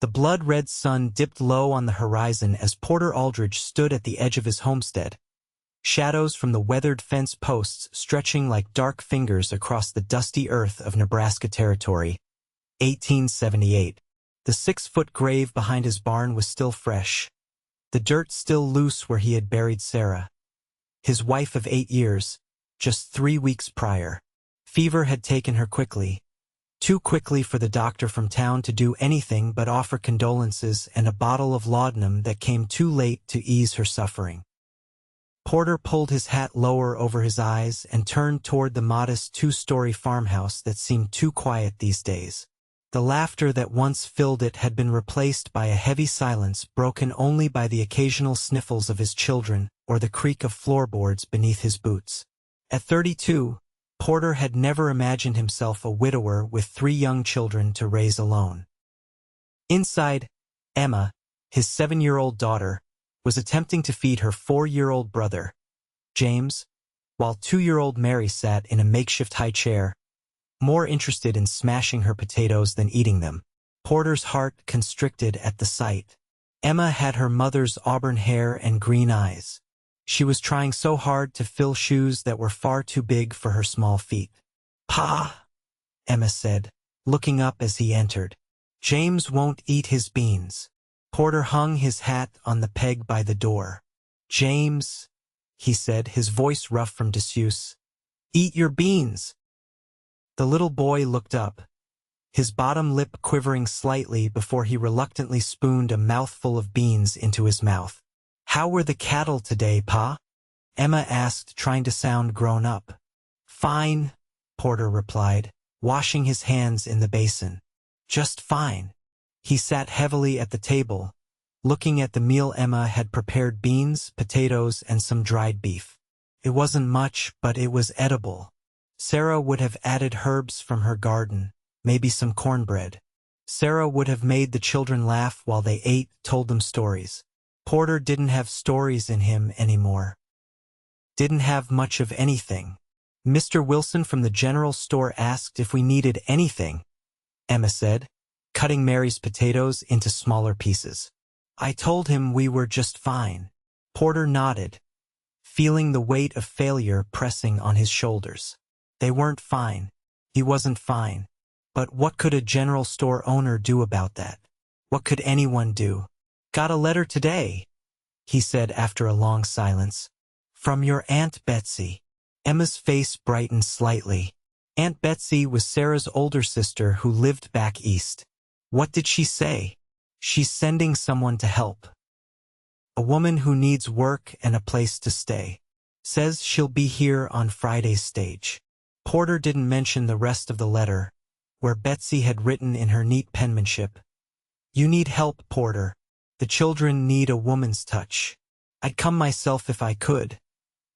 The blood-red sun dipped low on the horizon as Porter Aldridge stood at the edge of his homestead, shadows from the weathered fence posts stretching like dark fingers across the dusty earth of Nebraska Territory. 1878. The 6-foot grave behind his barn was still fresh, the dirt still loose where he had buried Sarah, his wife of 8 years, just 3 weeks prior. Fever had taken her quickly, too quickly for the doctor from town to do anything but offer condolences and a bottle of laudanum that came too late to ease her suffering. Porter pulled his hat lower over his eyes and turned toward the modest 2-story farmhouse that seemed too quiet these days. The laughter that once filled it had been replaced by a heavy silence broken only by the occasional sniffles of his children or the creak of floorboards beneath his boots. At 32, Porter had never imagined himself a widower with 3 young children to raise alone. Inside, Emma, his 7-year-old daughter, was attempting to feed her 4-year-old brother, James, while 2-year-old Mary sat in a makeshift high chair, more interested in smashing her potatoes than eating them. Porter's heart constricted at the sight. Emma had her mother's auburn hair and green eyes. She was trying so hard to fill shoes that were far too big for her small feet. "Pa," Emma said, looking up as he entered. "James won't eat his beans." Porter hung his hat on the peg by the door. "James," he said, his voice rough from disuse, "eat your beans." The little boy looked up, his bottom lip quivering slightly before he reluctantly spooned a mouthful of beans into his mouth. "How were the cattle today, Pa?" Emma asked, trying to sound grown up. "Fine," Porter replied, washing his hands in the basin. "Just fine." He sat heavily at the table, looking at the meal Emma had prepared: beans, potatoes, and some dried beef. It wasn't much, but it was edible. Sarah would have added herbs from her garden, maybe some cornbread. Sarah would have made the children laugh while they ate, told them stories. Porter didn't have stories in him anymore. Didn't have much of anything. "Mr. Wilson from the general store asked if we needed anything," Emma said, cutting Mary's potatoes into smaller pieces. "I told him we were just fine." Porter nodded, feeling the weight of failure pressing on his shoulders. They weren't fine. He wasn't fine. But what could a general store owner do about that? What could anyone do? "Got a letter today," he said after a long silence. "From your Aunt Betsy." Emma's face brightened slightly. Aunt Betsy was Sarah's older sister who lived back east. "What did she say?" "She's sending someone to help. A woman who needs work and a place to stay. Says she'll be here on Friday's stage." Porter didn't mention the rest of the letter, where Betsy had written in her neat penmanship, "You need help, Porter. The children need a woman's touch. I'd come myself if I could,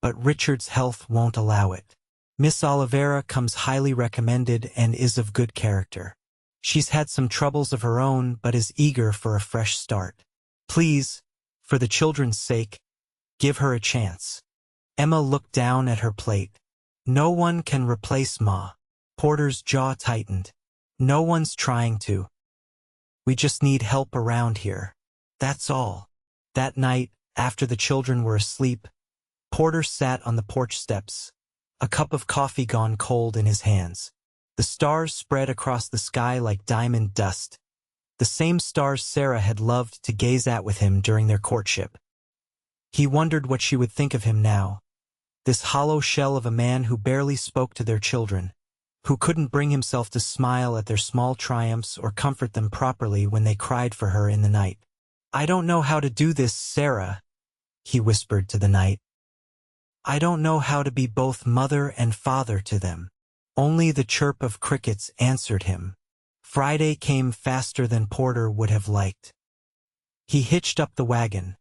but Richard's health won't allow it. Miss Olivera comes highly recommended and is of good character. She's had some troubles of her own but is eager for a fresh start. Please, for the children's sake, give her a chance." Emma looked down at her plate. "No one can replace Ma." Porter's jaw tightened. "No one's trying to. We just need help around here. That's all." That night, after the children were asleep, Porter sat on the porch steps, a cup of coffee gone cold in his hands. The stars spread across the sky like diamond dust, the same stars Sarah had loved to gaze at with him during their courtship. He wondered what she would think of him now, this hollow shell of a man who barely spoke to their children, who couldn't bring himself to smile at their small triumphs or comfort them properly when they cried for her in the night. "I don't know how to do this, Sarah," he whispered to the night. "I don't know how to be both mother and father to them." Only the chirp of crickets answered him. Friday came faster than Porter would have liked. He hitched up the wagon,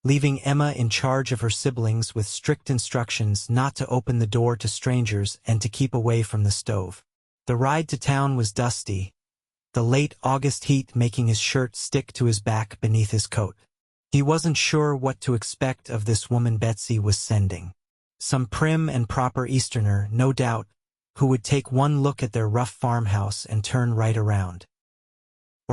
leaving Emma in charge of her siblings with strict instructions not to open the door to strangers and to keep away from the stove. The ride to town was dusty, the late August heat making his shirt stick to his back beneath his coat. He wasn't sure what to expect of this woman Betsy was sending. Some prim and proper Easterner, no doubt, who would take one look at their rough farmhouse and turn right around.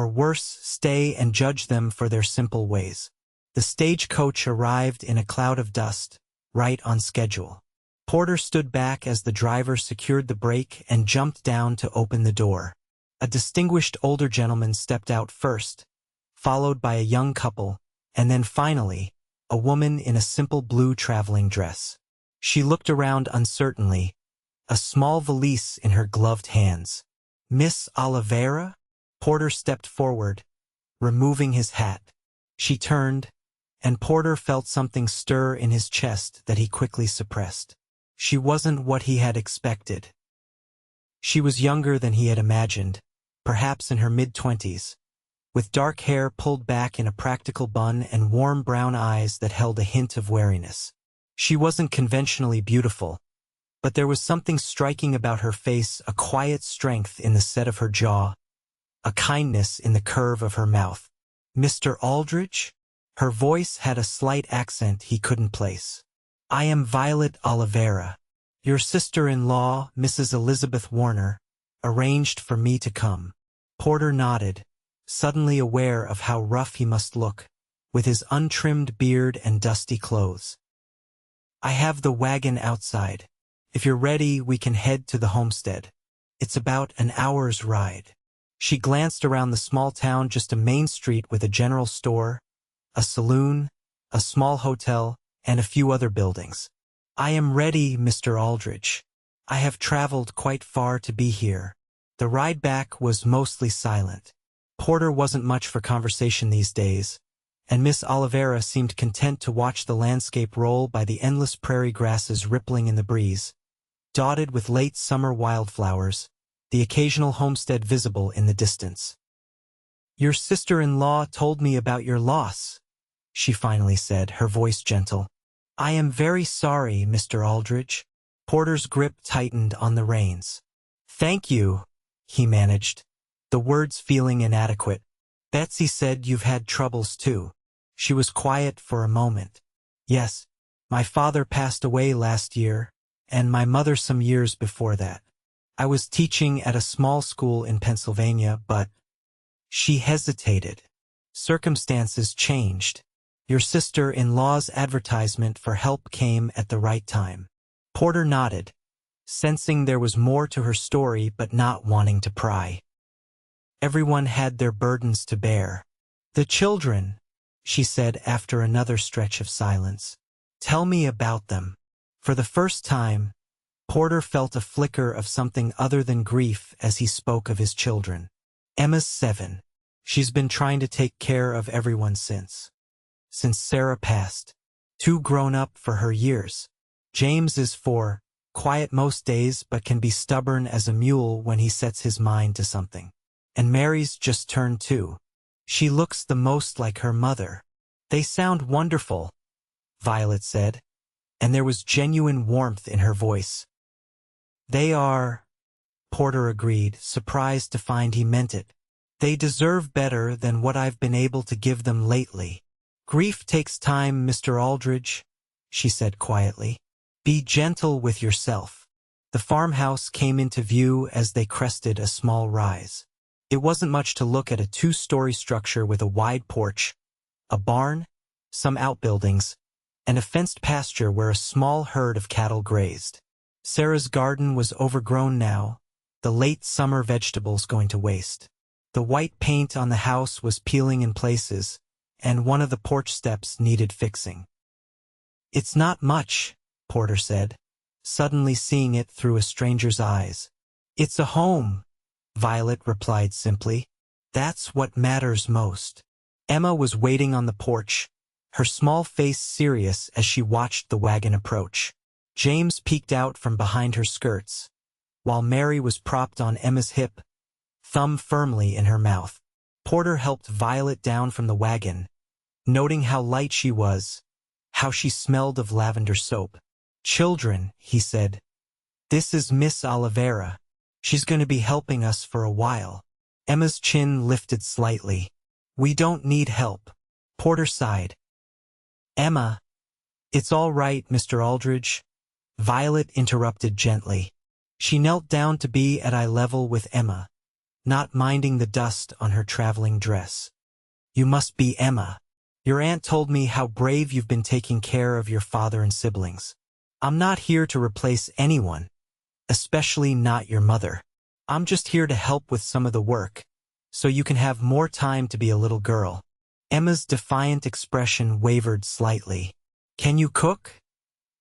or worse, stay and judge them for their simple ways. The stagecoach arrived in a cloud of dust, right on schedule. Porter stood back as the driver secured the brake and jumped down to open the door. A distinguished older gentleman stepped out first, followed by a young couple, and then finally, a woman in a simple blue traveling dress. She looked around uncertainly, a small valise in her gloved hands. "Miss Olivera?" Porter stepped forward, removing his hat. She turned, and Porter felt something stir in his chest that he quickly suppressed. She wasn't what he had expected. She was younger than he had imagined, perhaps in her mid-20s, with dark hair pulled back in a practical bun and warm brown eyes that held a hint of wariness. She wasn't conventionally beautiful, but there was something striking about her face, a quiet strength in the set of her jaw, a kindness in the curve of her mouth. "Mr. Aldridge?" Her voice had a slight accent he couldn't place. "I am Violet Olivera. Your sister-in-law, Mrs. Elizabeth Warner, arranged for me to come." Porter nodded, suddenly aware of how rough he must look, with his untrimmed beard and dusty clothes. "I have the wagon outside. If you're ready, we can head to the homestead. It's about an hour's ride." She glanced around the small town, just a main street with a general store, a saloon, a small hotel, and a few other buildings. "I am ready, Mr. Aldridge. I have traveled quite far to be here." The ride back was mostly silent. Porter wasn't much for conversation these days, and Miss Olivera seemed content to watch the landscape roll by, the endless prairie grasses rippling in the breeze, dotted with late summer wildflowers, the occasional homestead visible in the distance. "Your sister-in-law told me about your loss," she finally said, her voice gentle. "I am very sorry, Mr. Aldridge." Porter's grip tightened on the reins. "Thank you," he managed, the words feeling inadequate. "Betsy said you've had troubles too." She was quiet for a moment. "Yes, my father passed away last year, and my mother some years before that. I was teaching at a small school in Pennsylvania, but—" She hesitated. "Circumstances changed. Your sister-in-law's advertisement for help came at the right time." Porter nodded, sensing there was more to her story but not wanting to pry. Everyone had their burdens to bear. "The children," she said after another stretch of silence. "Tell me about them." For the first time, Porter felt a flicker of something other than grief as he spoke of his children. "Emma's 7. She's been trying to take care of everyone since Sarah passed. 2 grown up for her years. James is 4, quiet most days but can be stubborn as a mule when he sets his mind to something. And Mary's just turned 2. She looks the most like her mother." "They sound wonderful," Violet said, and there was genuine warmth in her voice. "They are," Porter agreed, surprised to find he meant it. "They deserve better than what I've been able to give them lately." "Grief takes time, Mr. Aldridge," she said quietly. "Be gentle with yourself." The farmhouse came into view as they crested a small rise. It wasn't much to look at: a 2-story structure with a wide porch, a barn, some outbuildings, and a fenced pasture where a small herd of cattle grazed. Sarah's garden was overgrown now, the late summer vegetables going to waste. The white paint on the house was peeling in places, and one of the porch steps needed fixing. "It's not much," Porter said, suddenly seeing it through a stranger's eyes. "It's a home," Violet replied simply. "That's what matters most." Emma was waiting on the porch, her small face serious as she watched the wagon approach. James peeked out from behind her skirts, while Mary was propped on Emma's hip, thumb firmly in her mouth. Porter helped Violet down from the wagon, noting how light she was, how she smelled of lavender soap. "Children," he said, "this is Miss Olivera. She's going to be helping us for a while." Emma's chin lifted slightly. "We don't need help." Porter sighed. "Emma—" "It's all right, Mr. Aldridge," Violet interrupted gently. She knelt down to be at eye level with Emma. not minding the dust on her traveling dress. "You must be Emma. Your aunt told me how brave you've been taking care of your father and siblings. I'm not here to replace anyone, especially not your mother. I'm just here to help with some of the work, so you can have more time to be a little girl." Emma's defiant expression wavered slightly. "Can you cook?"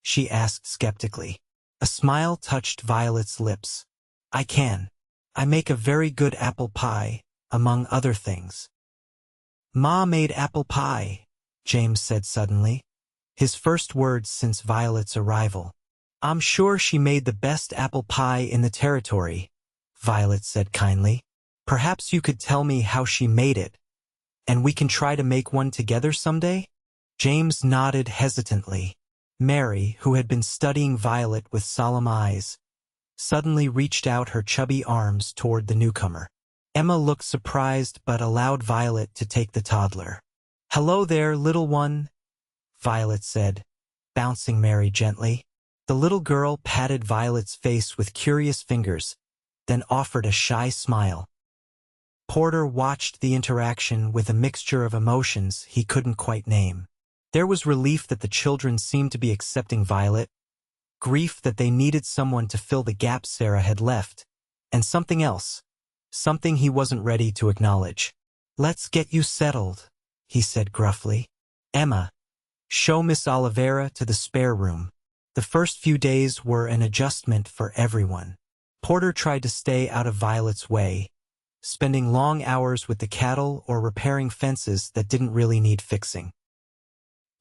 she asked skeptically. A smile touched Violet's lips. "I can. I make a very good apple pie, among other things." "Ma made apple pie," James said suddenly, his first words since Violet's arrival. "I'm sure she made the best apple pie in the territory," Violet said kindly. "Perhaps you could tell me how she made it, and we can try to make one together someday?" James nodded hesitantly. Mary, who had been studying Violet with solemn eyes, suddenly reached out her chubby arms toward the newcomer. Emma looked surprised but allowed Violet to take the toddler. "Hello there, little one," Violet said, bouncing Mary gently. The little girl patted Violet's face with curious fingers, then offered a shy smile. Porter watched the interaction with a mixture of emotions he couldn't quite name. There was relief that the children seemed to be accepting Violet, grief that they needed someone to fill the gap Sarah had left, and something else, something he wasn't ready to acknowledge. "Let's get you settled," he said gruffly. "Emma, show Miss Olivera to the spare room." The first few days were an adjustment for everyone. Porter tried to stay out of Violet's way, spending long hours with the cattle or repairing fences that didn't really need fixing.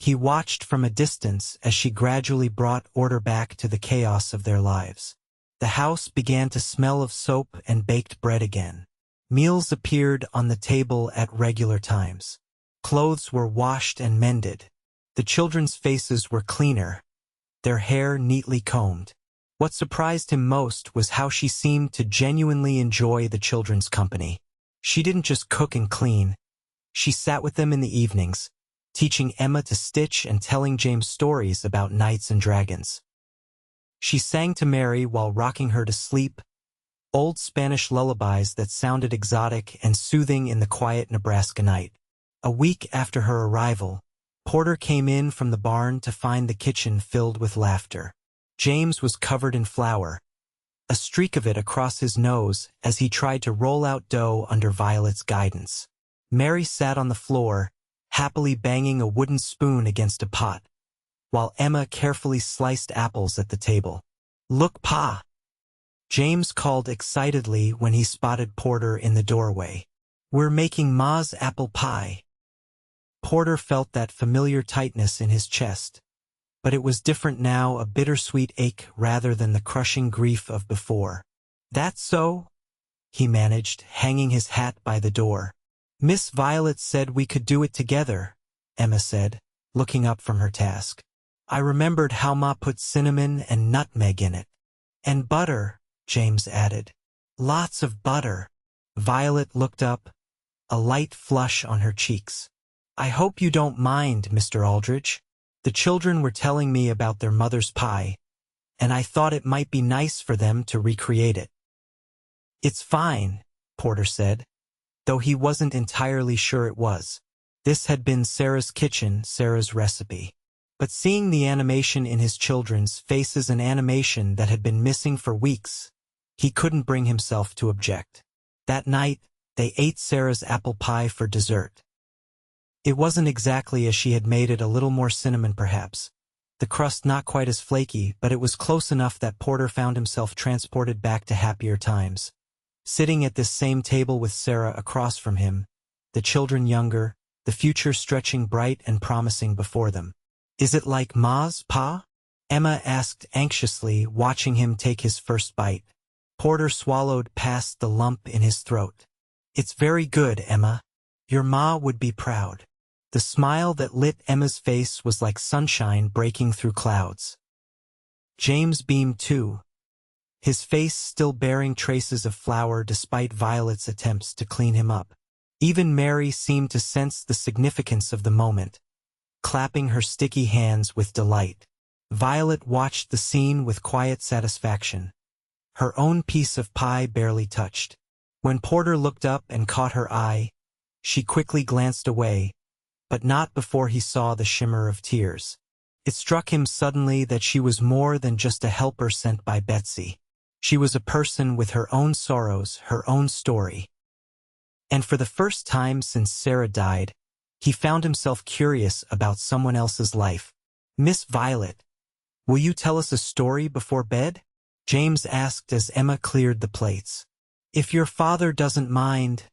He watched from a distance as she gradually brought order back to the chaos of their lives. The house began to smell of soap and baked bread again. Meals appeared on the table at regular times. Clothes were washed and mended. The children's faces were cleaner, their hair neatly combed. What surprised him most was how she seemed to genuinely enjoy the children's company. She didn't just cook and clean. She sat with them in the evenings, teaching Emma to stitch and telling James stories about knights and dragons. She sang to Mary while rocking her to sleep, old Spanish lullabies that sounded exotic and soothing in the quiet Nebraska night. A week after her arrival, Porter came in from the barn to find the kitchen filled with laughter. James was covered in flour, a streak of it across his nose as he tried to roll out dough under Violet's guidance. Mary sat on the floor, happily banging a wooden spoon against a pot, while Emma carefully sliced apples at the table. "Look, Pa!" James called excitedly when he spotted Porter in the doorway. "We're making Ma's apple pie." Porter felt that familiar tightness in his chest, but it was different now, a bittersweet ache rather than the crushing grief of before. "That's so?" he managed, hanging his hat by the door. "Miss Violet said we could do it together," Emma said, looking up from her task. "I remembered how Ma put cinnamon and nutmeg in it." "And butter," James added. "Lots of butter." Violet looked up, a light flush on her cheeks. "I hope you don't mind, Mr. Aldridge. The children were telling me about their mother's pie, and I thought it might be nice for them to recreate it." "It's fine," Porter said, though he wasn't entirely sure it was. This had been Sarah's kitchen, Sarah's recipe. But seeing the animation in his children's faces, an animation that had been missing for weeks, he couldn't bring himself to object. That night, they ate Sarah's apple pie for dessert. It wasn't exactly as she had made it, a little more cinnamon perhaps. The crust not quite as flaky, but it was close enough that Porter found himself transported back to happier times. Sitting at this same table with Sarah across from him, the children younger, the future stretching bright and promising before them. "Is it like Ma's, Pa?" Emma asked anxiously, watching him take his first bite. Porter swallowed past the lump in his throat. "It's very good, Emma. Your Ma would be proud." The smile that lit Emma's face was like sunshine breaking through clouds. James beamed too, his face still bearing traces of flour despite Violet's attempts to clean him up. Even Mary seemed to sense the significance of the moment, clapping her sticky hands with delight. Violet watched the scene with quiet satisfaction, her own piece of pie barely touched. When Porter looked up and caught her eye, she quickly glanced away, but not before he saw the shimmer of tears. It struck him suddenly that she was more than just a helper sent by Betsy. She was a person with her own sorrows, her own story. And for the first time since Sarah died, he found himself curious about someone else's life. "Miss Violet, will you tell us a story before bed?" James asked as Emma cleared the plates. "If your father doesn't mind,"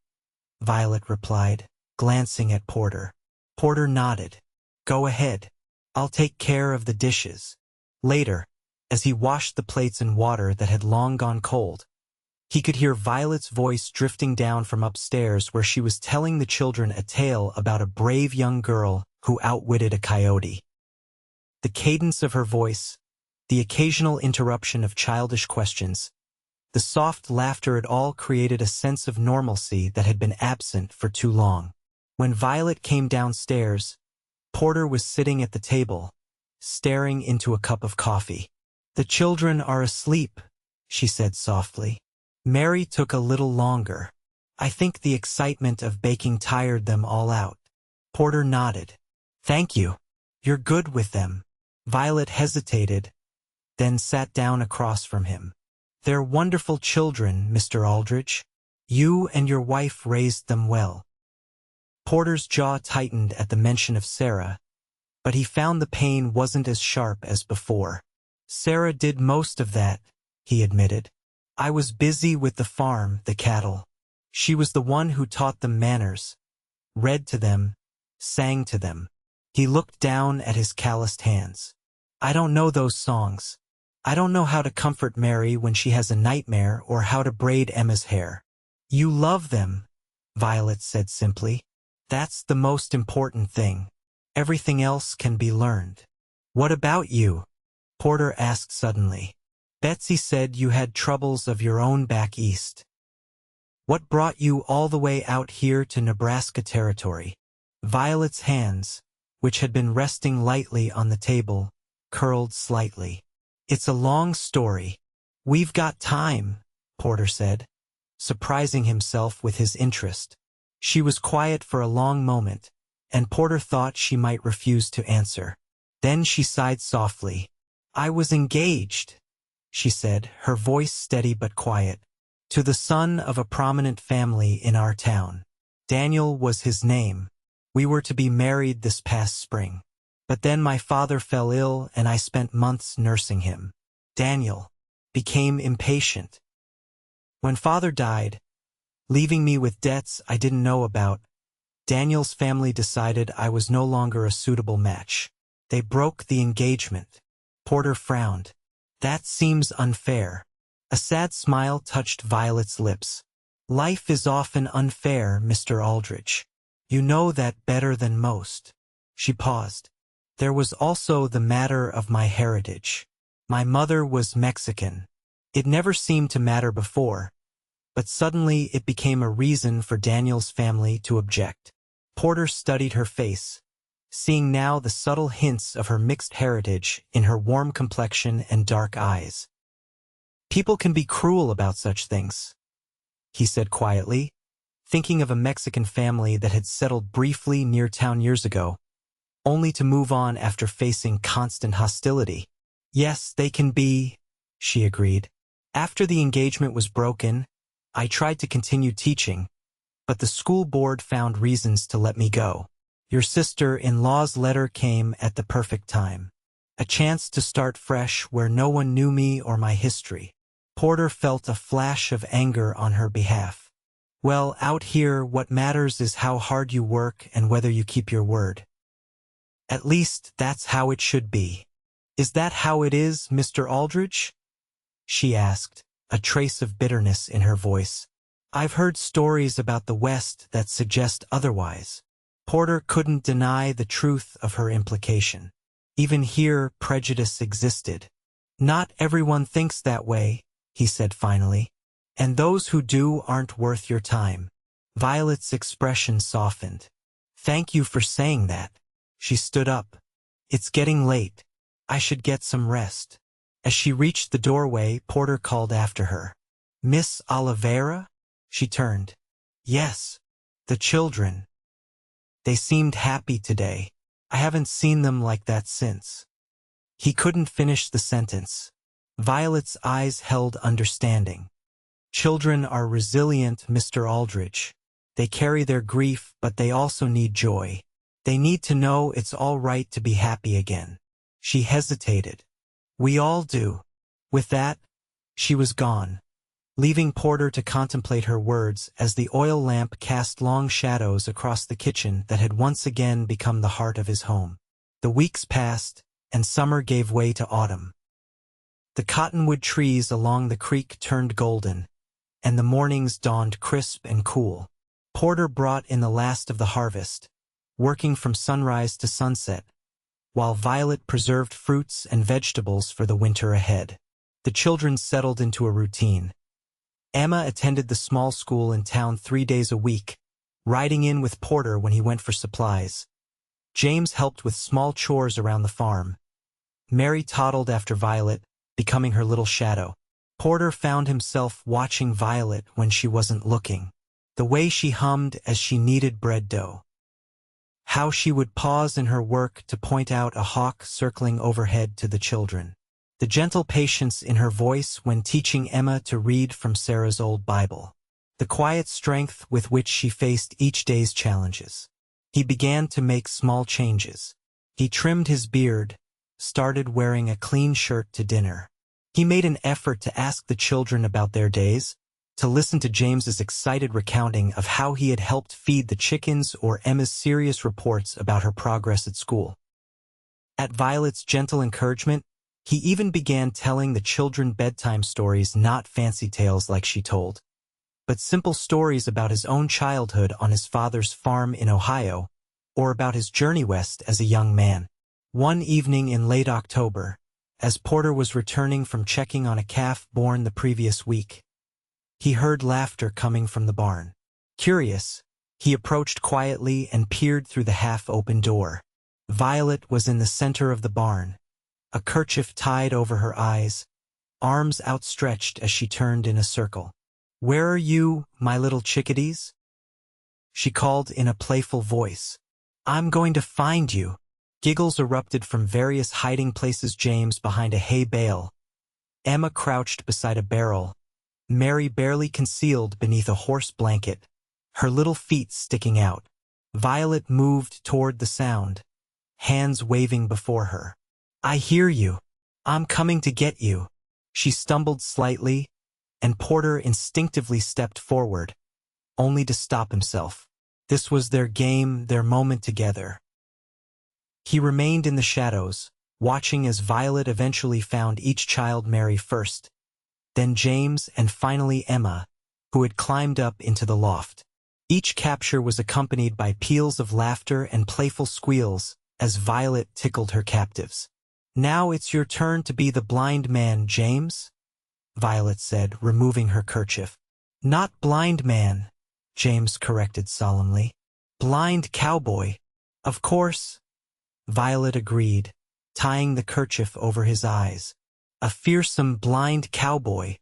Violet replied, glancing at Porter. Porter nodded. "Go ahead. I'll take care of the dishes." Later, as he washed the plates in water that had long gone cold, he could hear Violet's voice drifting down from upstairs where she was telling the children a tale about a brave young girl who outwitted a coyote. The cadence of her voice, the occasional interruption of childish questions, the soft laughter, it all created a sense of normalcy that had been absent for too long. When Violet came downstairs, Porter was sitting at the table, staring into a cup of coffee. "The children are asleep," she said softly. "Mary took a little longer. I think the excitement of baking tired them all out." Porter nodded. "Thank you. You're good with them." Violet hesitated, then sat down across from him. "They're wonderful children, Mr. Aldridge. You and your wife raised them well." Porter's jaw tightened at the mention of Sarah, but he found the pain wasn't as sharp as before. "Sarah did most of that," he admitted. "I was busy with the farm, the cattle. She was the one who taught them manners, read to them, sang to them." He looked down at his calloused hands. "I don't know those songs. I don't know how to comfort Mary when she has a nightmare or how to braid Emma's hair." "You love them," Violet said simply. "That's the most important thing. Everything else can be learned." "What about you?" Porter asked suddenly. "Betsy said you had troubles of your own back east. What brought you all the way out here to Nebraska Territory?" Violet's hands, which had been resting lightly on the table, curled slightly. "It's a long story." "We've got time," Porter said, surprising himself with his interest. She was quiet for a long moment, and Porter thought she might refuse to answer. Then she sighed softly. "I was engaged," she said, her voice steady but quiet, "to the son of a prominent family in our town. Daniel was his name. We were to be married this past spring. But then my father fell ill and I spent months nursing him. Daniel became impatient. When father died, leaving me with debts I didn't know about, Daniel's family decided I was no longer a suitable match. They broke the engagement." Porter frowned. "That seems unfair." A sad smile touched Violet's lips. "Life is often unfair, Mr. Aldridge. You know that better than most." She paused. "There was also the matter of my heritage. My mother was Mexican. It never seemed to matter before, but suddenly it became a reason for Daniel's family to object." Porter studied her face, seeing now the subtle hints of her mixed heritage in her warm complexion and dark eyes. "People can be cruel about such things," he said quietly, thinking of a Mexican family that had settled briefly near town years ago, only to move on after facing constant hostility. "Yes, they can be," she agreed. "After the engagement was broken, I tried to continue teaching, but the school board found reasons to let me go. Your sister-in-law's letter came at the perfect time. A chance to start fresh where no one knew me or my history." Porter felt a flash of anger on her behalf. "Well, out here what matters is how hard you work and whether you keep your word. At least that's how it should be." "Is that how it is, Mr. Aldridge?" she asked, a trace of bitterness in her voice. "I've heard stories about the West that suggest otherwise." Porter couldn't deny the truth of her implication. Even here, prejudice existed. "Not everyone thinks that way," he said finally, "and those who do aren't worth your time." Violet's expression softened. "Thank you for saying that." She stood up. "It's getting late. I should get some rest." As she reached the doorway, Porter called after her. "Miss Olivera?" She turned. Yes. The children. They seemed happy today. I haven't seen them like that since. He couldn't finish the sentence. Violet's eyes held understanding. Children are resilient, Mr. Aldridge. They carry their grief, but they also need joy. They need to know it's all right to be happy again. She hesitated. We all do. With that, she was gone, leaving Porter to contemplate her words as the oil lamp cast long shadows across the kitchen that had once again become the heart of his home. The weeks passed, and summer gave way to autumn. The cottonwood trees along the creek turned golden, and the mornings dawned crisp and cool. Porter brought in the last of the harvest, working from sunrise to sunset, while Violet preserved fruits and vegetables for the winter ahead. The children settled into a routine. Emma attended the small school in town 3 days a week, riding in with Porter when he went for supplies. James helped with small chores around the farm. Mary toddled after Violet, becoming her little shadow. Porter found himself watching Violet when she wasn't looking. The way she hummed as she kneaded bread dough. How she would pause in her work to point out a hawk circling overhead to the children. The gentle patience in her voice when teaching Emma to read from Sarah's old Bible. The quiet strength with which she faced each day's challenges. He began to make small changes. He trimmed his beard, started wearing a clean shirt to dinner. He made an effort to ask the children about their days, to listen to James's excited recounting of how he had helped feed the chickens or Emma's serious reports about her progress at school. At Violet's gentle encouragement, he even began telling the children bedtime stories, not fancy tales like she told, but simple stories about his own childhood on his father's farm in Ohio, or about his journey west as a young man. One evening in late October, as Porter was returning from checking on a calf born the previous week, he heard laughter coming from the barn. Curious, he approached quietly and peered through the half-open door. Violet was in the center of the barn, a kerchief tied over her eyes, arms outstretched as she turned in a circle. "Where are you, my little chickadees?" she called in a playful voice. "I'm going to find you." Giggles erupted from various hiding places. James behind a hay bale, Emma crouched beside a barrel, Mary barely concealed beneath a horse blanket, her little feet sticking out. Violet moved toward the sound, hands waving before her. "I hear you. I'm coming to get you." She stumbled slightly, and Porter instinctively stepped forward, only to stop himself. This was their game, their moment together. He remained in the shadows, watching as Violet eventually found each child, Mary first, then James, and finally Emma, who had climbed up into the loft. Each capture was accompanied by peals of laughter and playful squeals as Violet tickled her captives. "Now it's your turn to be the blind man, James," Violet said, removing her kerchief. "Not blind man," James corrected solemnly. "Blind cowboy." "Of course," Violet agreed, tying the kerchief over his eyes. "A fearsome blind cowboy."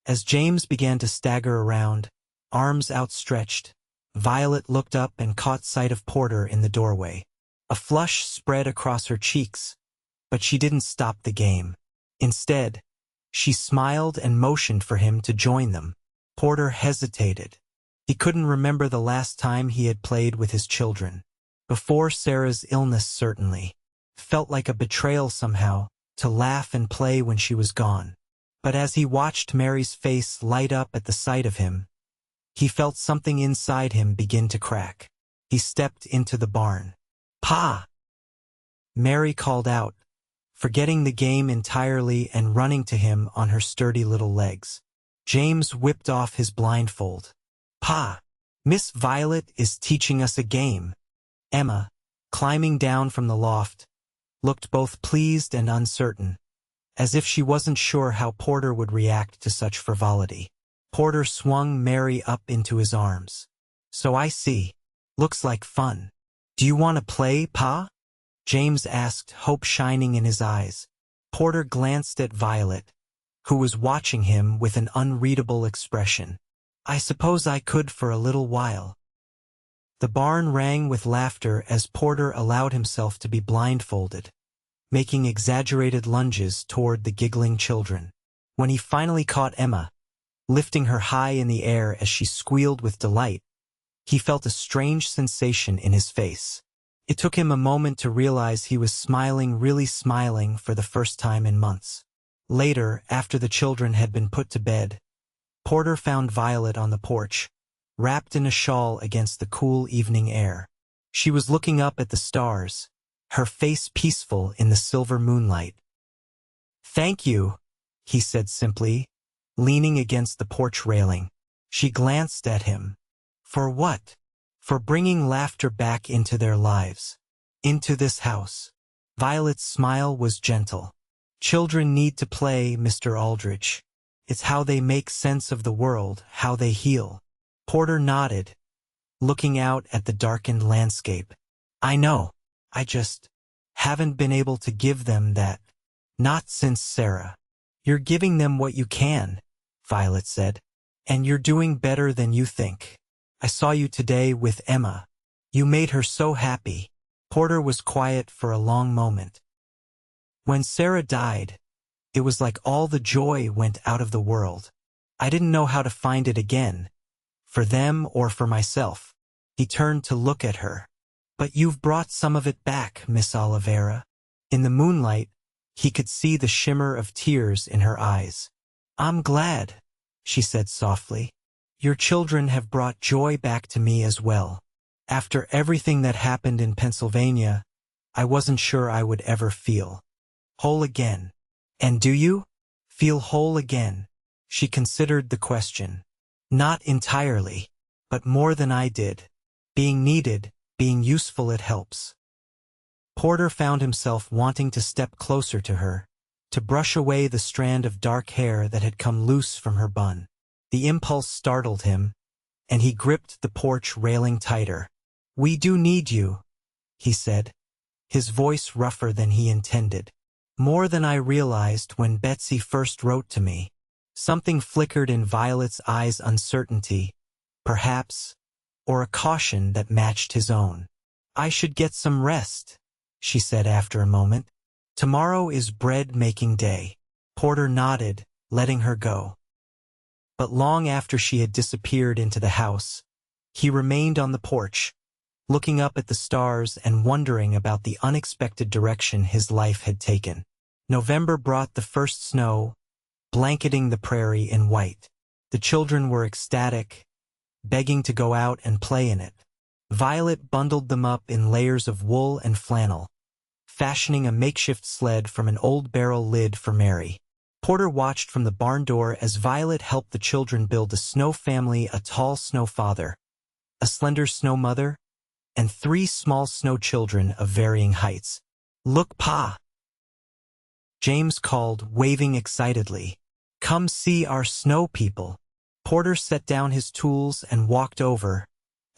As James began to stagger around, arms outstretched, Violet looked up and caught sight of Porter in the doorway. A flush spread across her cheeks, but she didn't stop the game. Instead, she smiled and motioned for him to join them. Porter hesitated. He couldn't remember the last time he had played with his children. Before Sarah's illness, certainly. Felt like a betrayal somehow, to laugh and play when she was gone. But as he watched Mary's face light up at the sight of him, he felt something inside him begin to crack. He stepped into the barn. "Pa!" Mary called out, forgetting the game entirely and running to him on her sturdy little legs. James whipped off his blindfold. "Pa, Miss Violet is teaching us a game." Emma, climbing down from the loft, looked both pleased and uncertain, as if she wasn't sure how Porter would react to such frivolity. Porter swung Mary up into his arms. "So I see. Looks like fun. Do you want to play, Pa?" James asked, hope shining in his eyes. Porter glanced at Violet, who was watching him with an unreadable expression. I suppose I could for a little while. The barn rang with laughter as Porter allowed himself to be blindfolded, making exaggerated lunges toward the giggling children. When he finally caught Emma, lifting her high in the air as she squealed with delight, he felt a strange sensation in his face. It took him a moment to realize he was smiling, really smiling for the first time in months. Later, after the children had been put to bed, Porter found Violet on the porch, wrapped in a shawl against the cool evening air. She was looking up at the stars, her face peaceful in the silver moonlight. "Thank you," he said simply, leaning against the porch railing. She glanced at him. "For what?" "For bringing laughter back into their lives. Into this house." Violet's smile was gentle. "Children need to play, Mr. Aldridge. It's how they make sense of the world, how they heal." Porter nodded, looking out at the darkened landscape. "I know. I just haven't been able to give them that. Not since Sarah." "You're giving them what you can," Violet said. "And you're doing better than you think. I saw you today with Emma. You made her so happy." Porter was quiet for a long moment. "When Sarah died, it was like all the joy went out of the world. I didn't know how to find it again, for them or for myself." He turned to look at her. "But you've brought some of it back, Miss Olivera." In the moonlight, he could see the shimmer of tears in her eyes. "I'm glad," she said softly. "Your children have brought joy back to me as well. After everything that happened in Pennsylvania, I wasn't sure I would ever feel whole again." "And do you feel whole again?" She considered the question. "Not entirely, but more than I did. Being needed, being useful, it helps." Porter found himself wanting to step closer to her, to brush away the strand of dark hair that had come loose from her bun. The impulse startled him, and he gripped the porch railing tighter. "We do need you," he said, his voice rougher than he intended. "More than I realized when Betsy first wrote to me." Something flickered in Violet's eyes, uncertainty, perhaps, or a caution that matched his own. "I should get some rest," she said after a moment. "Tomorrow is bread-making day." Porter nodded, letting her go. But long after she had disappeared into the house, he remained on the porch, looking up at the stars and wondering about the unexpected direction his life had taken. November brought the first snow, blanketing the prairie in white. The children were ecstatic, begging to go out and play in it. Violet bundled them up in layers of wool and flannel, fashioning a makeshift sled from an old barrel lid for Mary. Porter watched from the barn door as Violet helped the children build a snow family, a tall snow father, a slender snow mother, and 3 small snow children of varying heights. "Look, Pa!" James called, waving excitedly. "Come see our snow people." Porter set down his tools and walked over,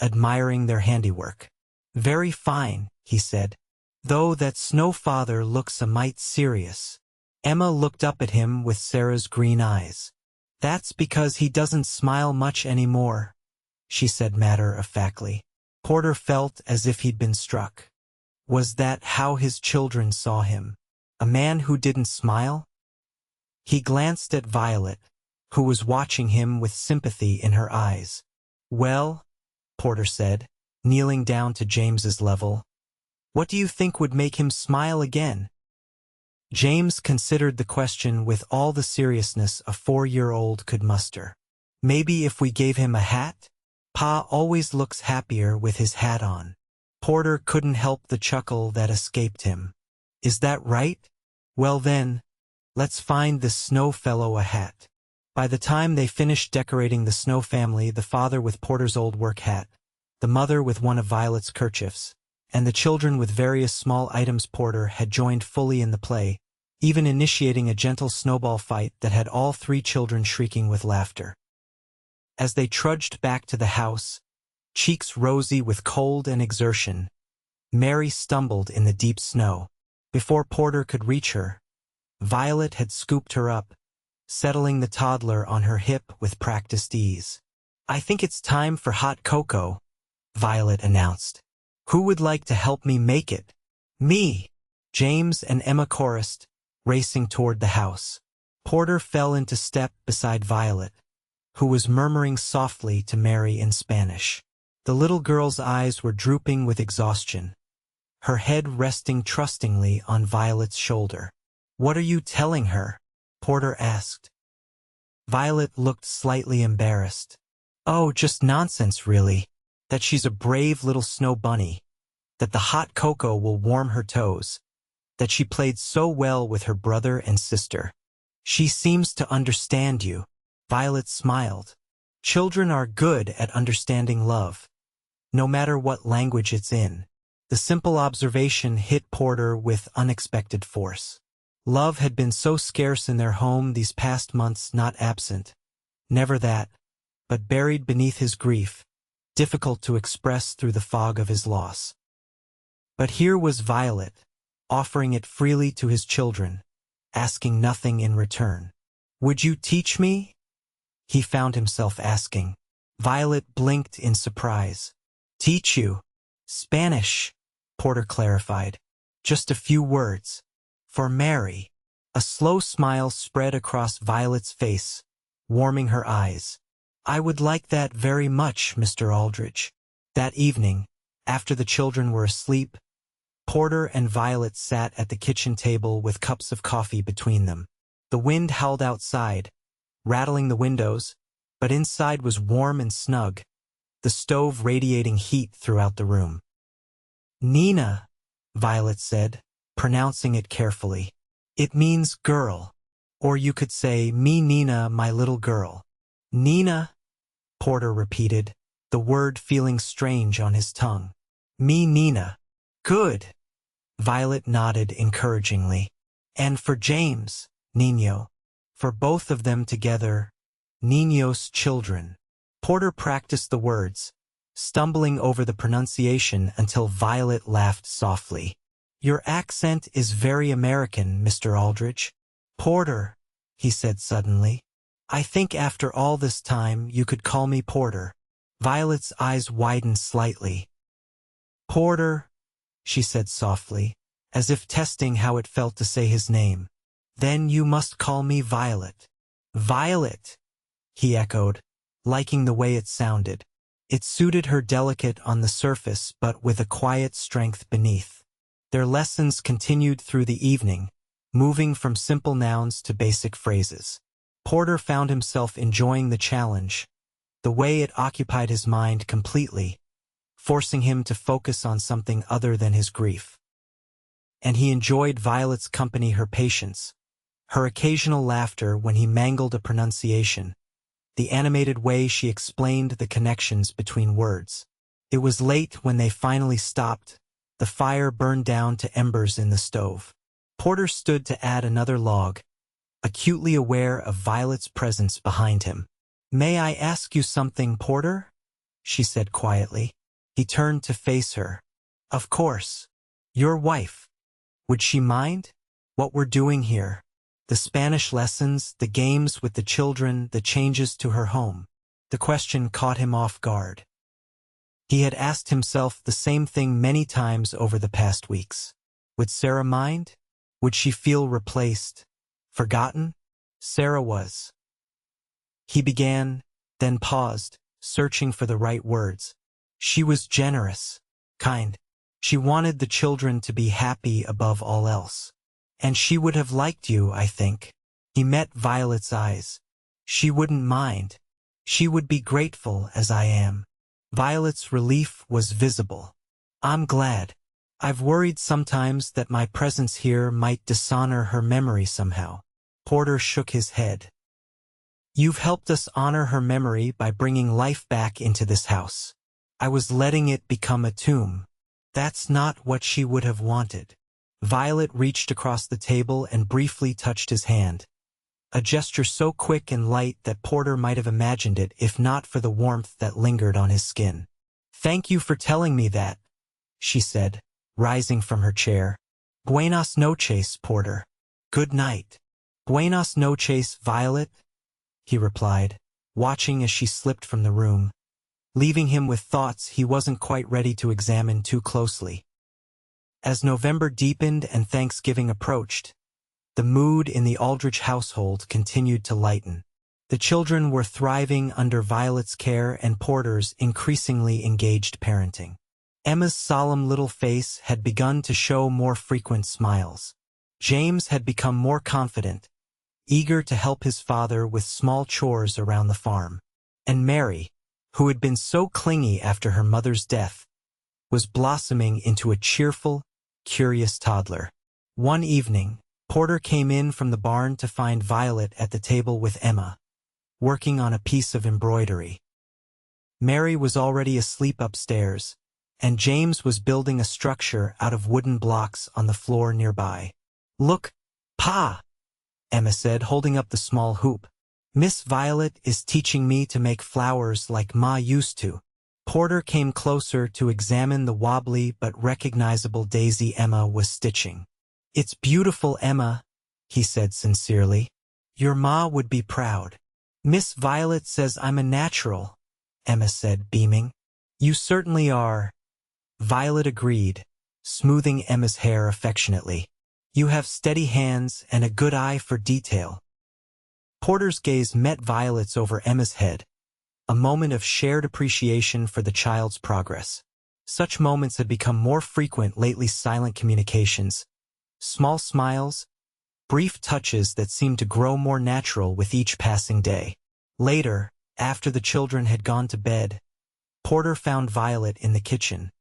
admiring their handiwork. "Very fine," he said, "though that snow father looks a mite serious." Emma looked up at him with Sarah's green eyes. "That's because he doesn't smile much anymore," she said matter-of-factly. Porter felt as if he'd been struck. Was that how his children saw him? A man who didn't smile? He glanced at Violet, who was watching him with sympathy in her eyes. "Well," Porter said, kneeling down to James's level, "what do you think would make him smile again?" James considered the question with all the seriousness a 4-year-old could muster. "Maybe if we gave him a hat? Pa always looks happier with his hat on." Porter couldn't help the chuckle that escaped him. "Is that right? Well then, let's find this snow fellow a hat." By the time they finished decorating the snow family, the father with Porter's old work hat, the mother with one of Violet's kerchiefs, and the children with various small items, Porter had joined fully in the play, even initiating a gentle snowball fight that had all 3 children shrieking with laughter. As they trudged back to the house, cheeks rosy with cold and exertion, Mary stumbled in the deep snow. Before Porter could reach her, Violet had scooped her up, settling the toddler on her hip with practiced ease. I think it's time for hot cocoa, Violet announced. Who would like to help me make it? Me! James and Emma chorused, racing toward the house. Porter fell into step beside Violet, who was murmuring softly to Mary in Spanish. The little girl's eyes were drooping with exhaustion, her head resting trustingly on Violet's shoulder. What are you telling her? Porter asked. Violet looked slightly embarrassed. Oh, just nonsense, really. That she's a brave little snow bunny. That the hot cocoa will warm her toes. That she played so well with her brother and sister. She seems to understand you. Violet smiled. Children are good at understanding love, no matter what language it's in. The simple observation hit Porter with unexpected force. Love had been so scarce in their home these past months, not absent. Never that, but buried beneath his grief, difficult to express through the fog of his loss. But here was Violet, offering it freely to his children, asking nothing in return. Would you teach me? He found himself asking. Violet blinked in surprise. Teach you? Spanish, Porter clarified. Just a few words. For Mary. A slow smile spread across Violet's face, warming her eyes. I would like that very much, Mr. Aldridge. That evening, after the children were asleep, Porter and Violet sat at the kitchen table with cups of coffee between them. The wind howled outside, rattling the windows, but inside was warm and snug, the stove radiating heat throughout the room. Nina, Violet said, pronouncing it carefully. It means girl. Or you could say, me Nina, my little girl. Nina, Porter repeated, the word feeling strange on his tongue. Me Nina. Good. Violet nodded encouragingly. And for James, Niño. For both of them together, Niños children. Porter practiced the words, stumbling over the pronunciation until Violet laughed softly. Your accent is very American, Mr. Aldridge. Porter, he said suddenly. I think after all this time you could call me Porter. Violet's eyes widened slightly. Porter, she said softly, as if testing how it felt to say his name. Then you must call me Violet. Violet, he echoed, liking the way it sounded. It suited her delicate on the surface but with a quiet strength beneath. Their lessons continued through the evening, moving from simple nouns to basic phrases. Porter found himself enjoying the challenge, the way it occupied his mind completely, forcing him to focus on something other than his grief. And he enjoyed Violet's company, her patience, her occasional laughter when he mangled a pronunciation, the animated way she explained the connections between words. It was late when they finally stopped. The fire burned down to embers in the stove. Porter stood to add another log, acutely aware of Violet's presence behind him. May I ask you something, Porter? She said quietly. He turned to face her. Of course. Your wife. Would she mind? What we're doing here. The Spanish lessons, the games with the children, the changes to her home. The question caught him off guard. He had asked himself the same thing many times over the past weeks. Would Sarah mind? Would she feel replaced? Forgotten? Sarah was. He began, then paused, searching for the right words. She was generous, kind. She wanted the children to be happy above all else. And she would have liked you, I think. He met Violet's eyes. She wouldn't mind. She would be grateful as I am. Violet's relief was visible. I'm glad. I've worried sometimes that my presence here might dishonor her memory somehow. Porter shook his head. You've helped us honor her memory by bringing life back into this house. I was letting it become a tomb. That's not what she would have wanted. Violet reached across the table and briefly touched his hand. A gesture so quick and light that Porter might have imagined it if not for the warmth that lingered on his skin. Thank you for telling me that, she said, rising from her chair. Buenas noches, Porter. Good night. Buenas noches, Violet, he replied, watching as she slipped from the room, leaving him with thoughts he wasn't quite ready to examine too closely. As November deepened and Thanksgiving approached, the mood in the Aldridge household continued to lighten. The children were thriving under Violet's care and Porter's increasingly engaged parenting. Emma's solemn little face had begun to show more frequent smiles. James had become more confident, eager to help his father with small chores around the farm. And Mary, who had been so clingy after her mother's death, was blossoming into a cheerful, curious toddler. One evening, Porter came in from the barn to find Violet at the table with Emma, working on a piece of embroidery. Mary was already asleep upstairs, and James was building a structure out of wooden blocks on the floor nearby. "Look, Pa," Emma said, holding up the small hoop. "Miss Violet is teaching me to make flowers like Ma used to." Porter came closer to examine the wobbly but recognizable daisy Emma was stitching. "It's beautiful, Emma," he said sincerely. "Your Ma would be proud." "Miss Violet says I'm a natural," Emma said, beaming. "You certainly are," Violet agreed, smoothing Emma's hair affectionately. "You have steady hands and a good eye for detail." Porter's gaze met Violet's over Emma's head, a moment of shared appreciation for the child's progress. Such moments had become more frequent lately. Silent communications, small smiles, brief touches that seemed to grow more natural with each passing day. Later, after the children had gone to bed, Porter found Violet in the kitchen,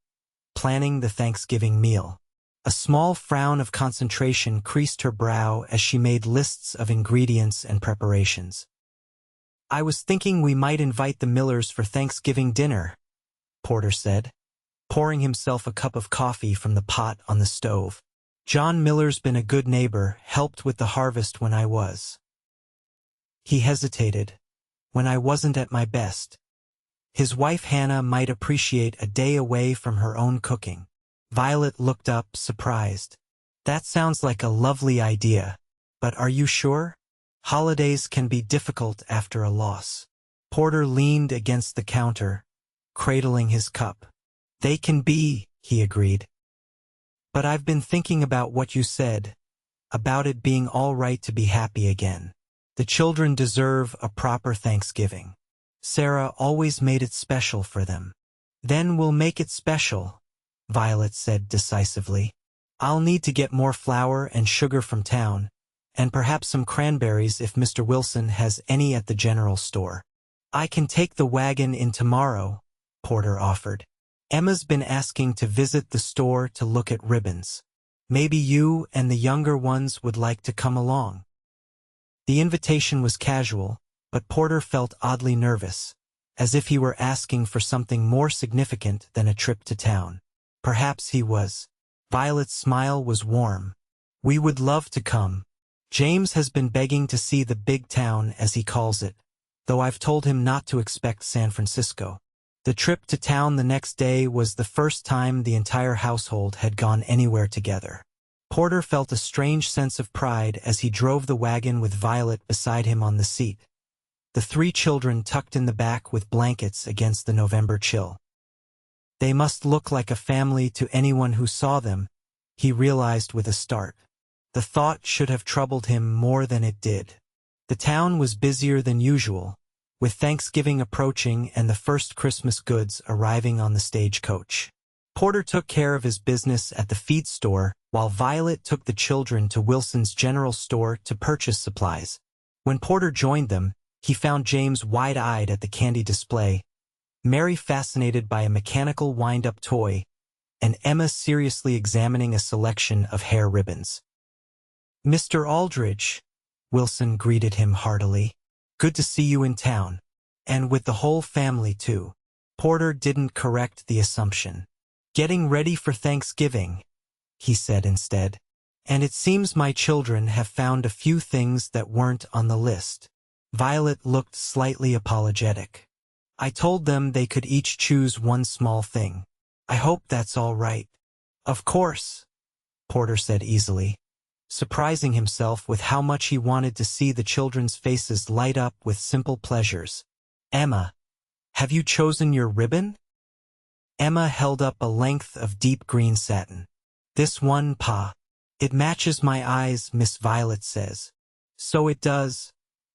planning the Thanksgiving meal. A small frown of concentration creased her brow as she made lists of ingredients and preparations. "I was thinking we might invite the Millers for Thanksgiving dinner," Porter said, pouring himself a cup of coffee from the pot on the stove. "John Miller's been a good neighbor, helped with the harvest when I was—" He hesitated. "When I wasn't at my best." His wife Hannah might appreciate a day away from her own cooking. Violet looked up, surprised. "That sounds like a lovely idea, but are you sure? Holidays can be difficult after a loss." Porter leaned against the counter, cradling his cup. "They can be," he agreed. "But I've been thinking about what you said, about it being all right to be happy again. The children deserve a proper Thanksgiving. Sarah always made it special for them." "Then we'll make it special," Violet said decisively. "I'll need to get more flour and sugar from town, and perhaps some cranberries if Mr. Wilson has any at the general store." "I can take the wagon in tomorrow," Porter offered. "Emma's been asking to visit the store to look at ribbons. Maybe you and the younger ones would like to come along." The invitation was casual, but Porter felt oddly nervous, as if he were asking for something more significant than a trip to town. Perhaps he was. Violet's smile was warm. "We would love to come. James has been begging to see the big town, as he calls it, though I've told him not to expect San Francisco." The trip to town the next day was the first time the entire household had gone anywhere together. Porter felt a strange sense of pride as he drove the wagon with Violet beside him on the seat, the three children tucked in the back with blankets against the November chill. They must look like a family to anyone who saw them, he realized with a start. The thought should have troubled him more than it did. The town was busier than usual, with Thanksgiving approaching and the first Christmas goods arriving on the stagecoach. Porter took care of his business at the feed store, while Violet took the children to Wilson's general store to purchase supplies. When Porter joined them, he found James wide-eyed at the candy display, Mary fascinated by a mechanical wind-up toy, and Emma seriously examining a selection of hair ribbons. "Mr. Aldridge," Wilson greeted him heartily. "Good to see you in town. And with the whole family, too." Porter didn't correct the assumption. "Getting ready for Thanksgiving," he said instead. "And it seems my children have found a few things that weren't on the list." Violet looked slightly apologetic. "I told them they could each choose one small thing. I hope that's all right." "Of course," Porter said easily, surprising himself with how much he wanted to see the children's faces light up with simple pleasures. Emma, have you chosen your ribbon? Emma held up a length of deep green satin. This one, Pa. It matches my eyes, Miss Violet says. So it does,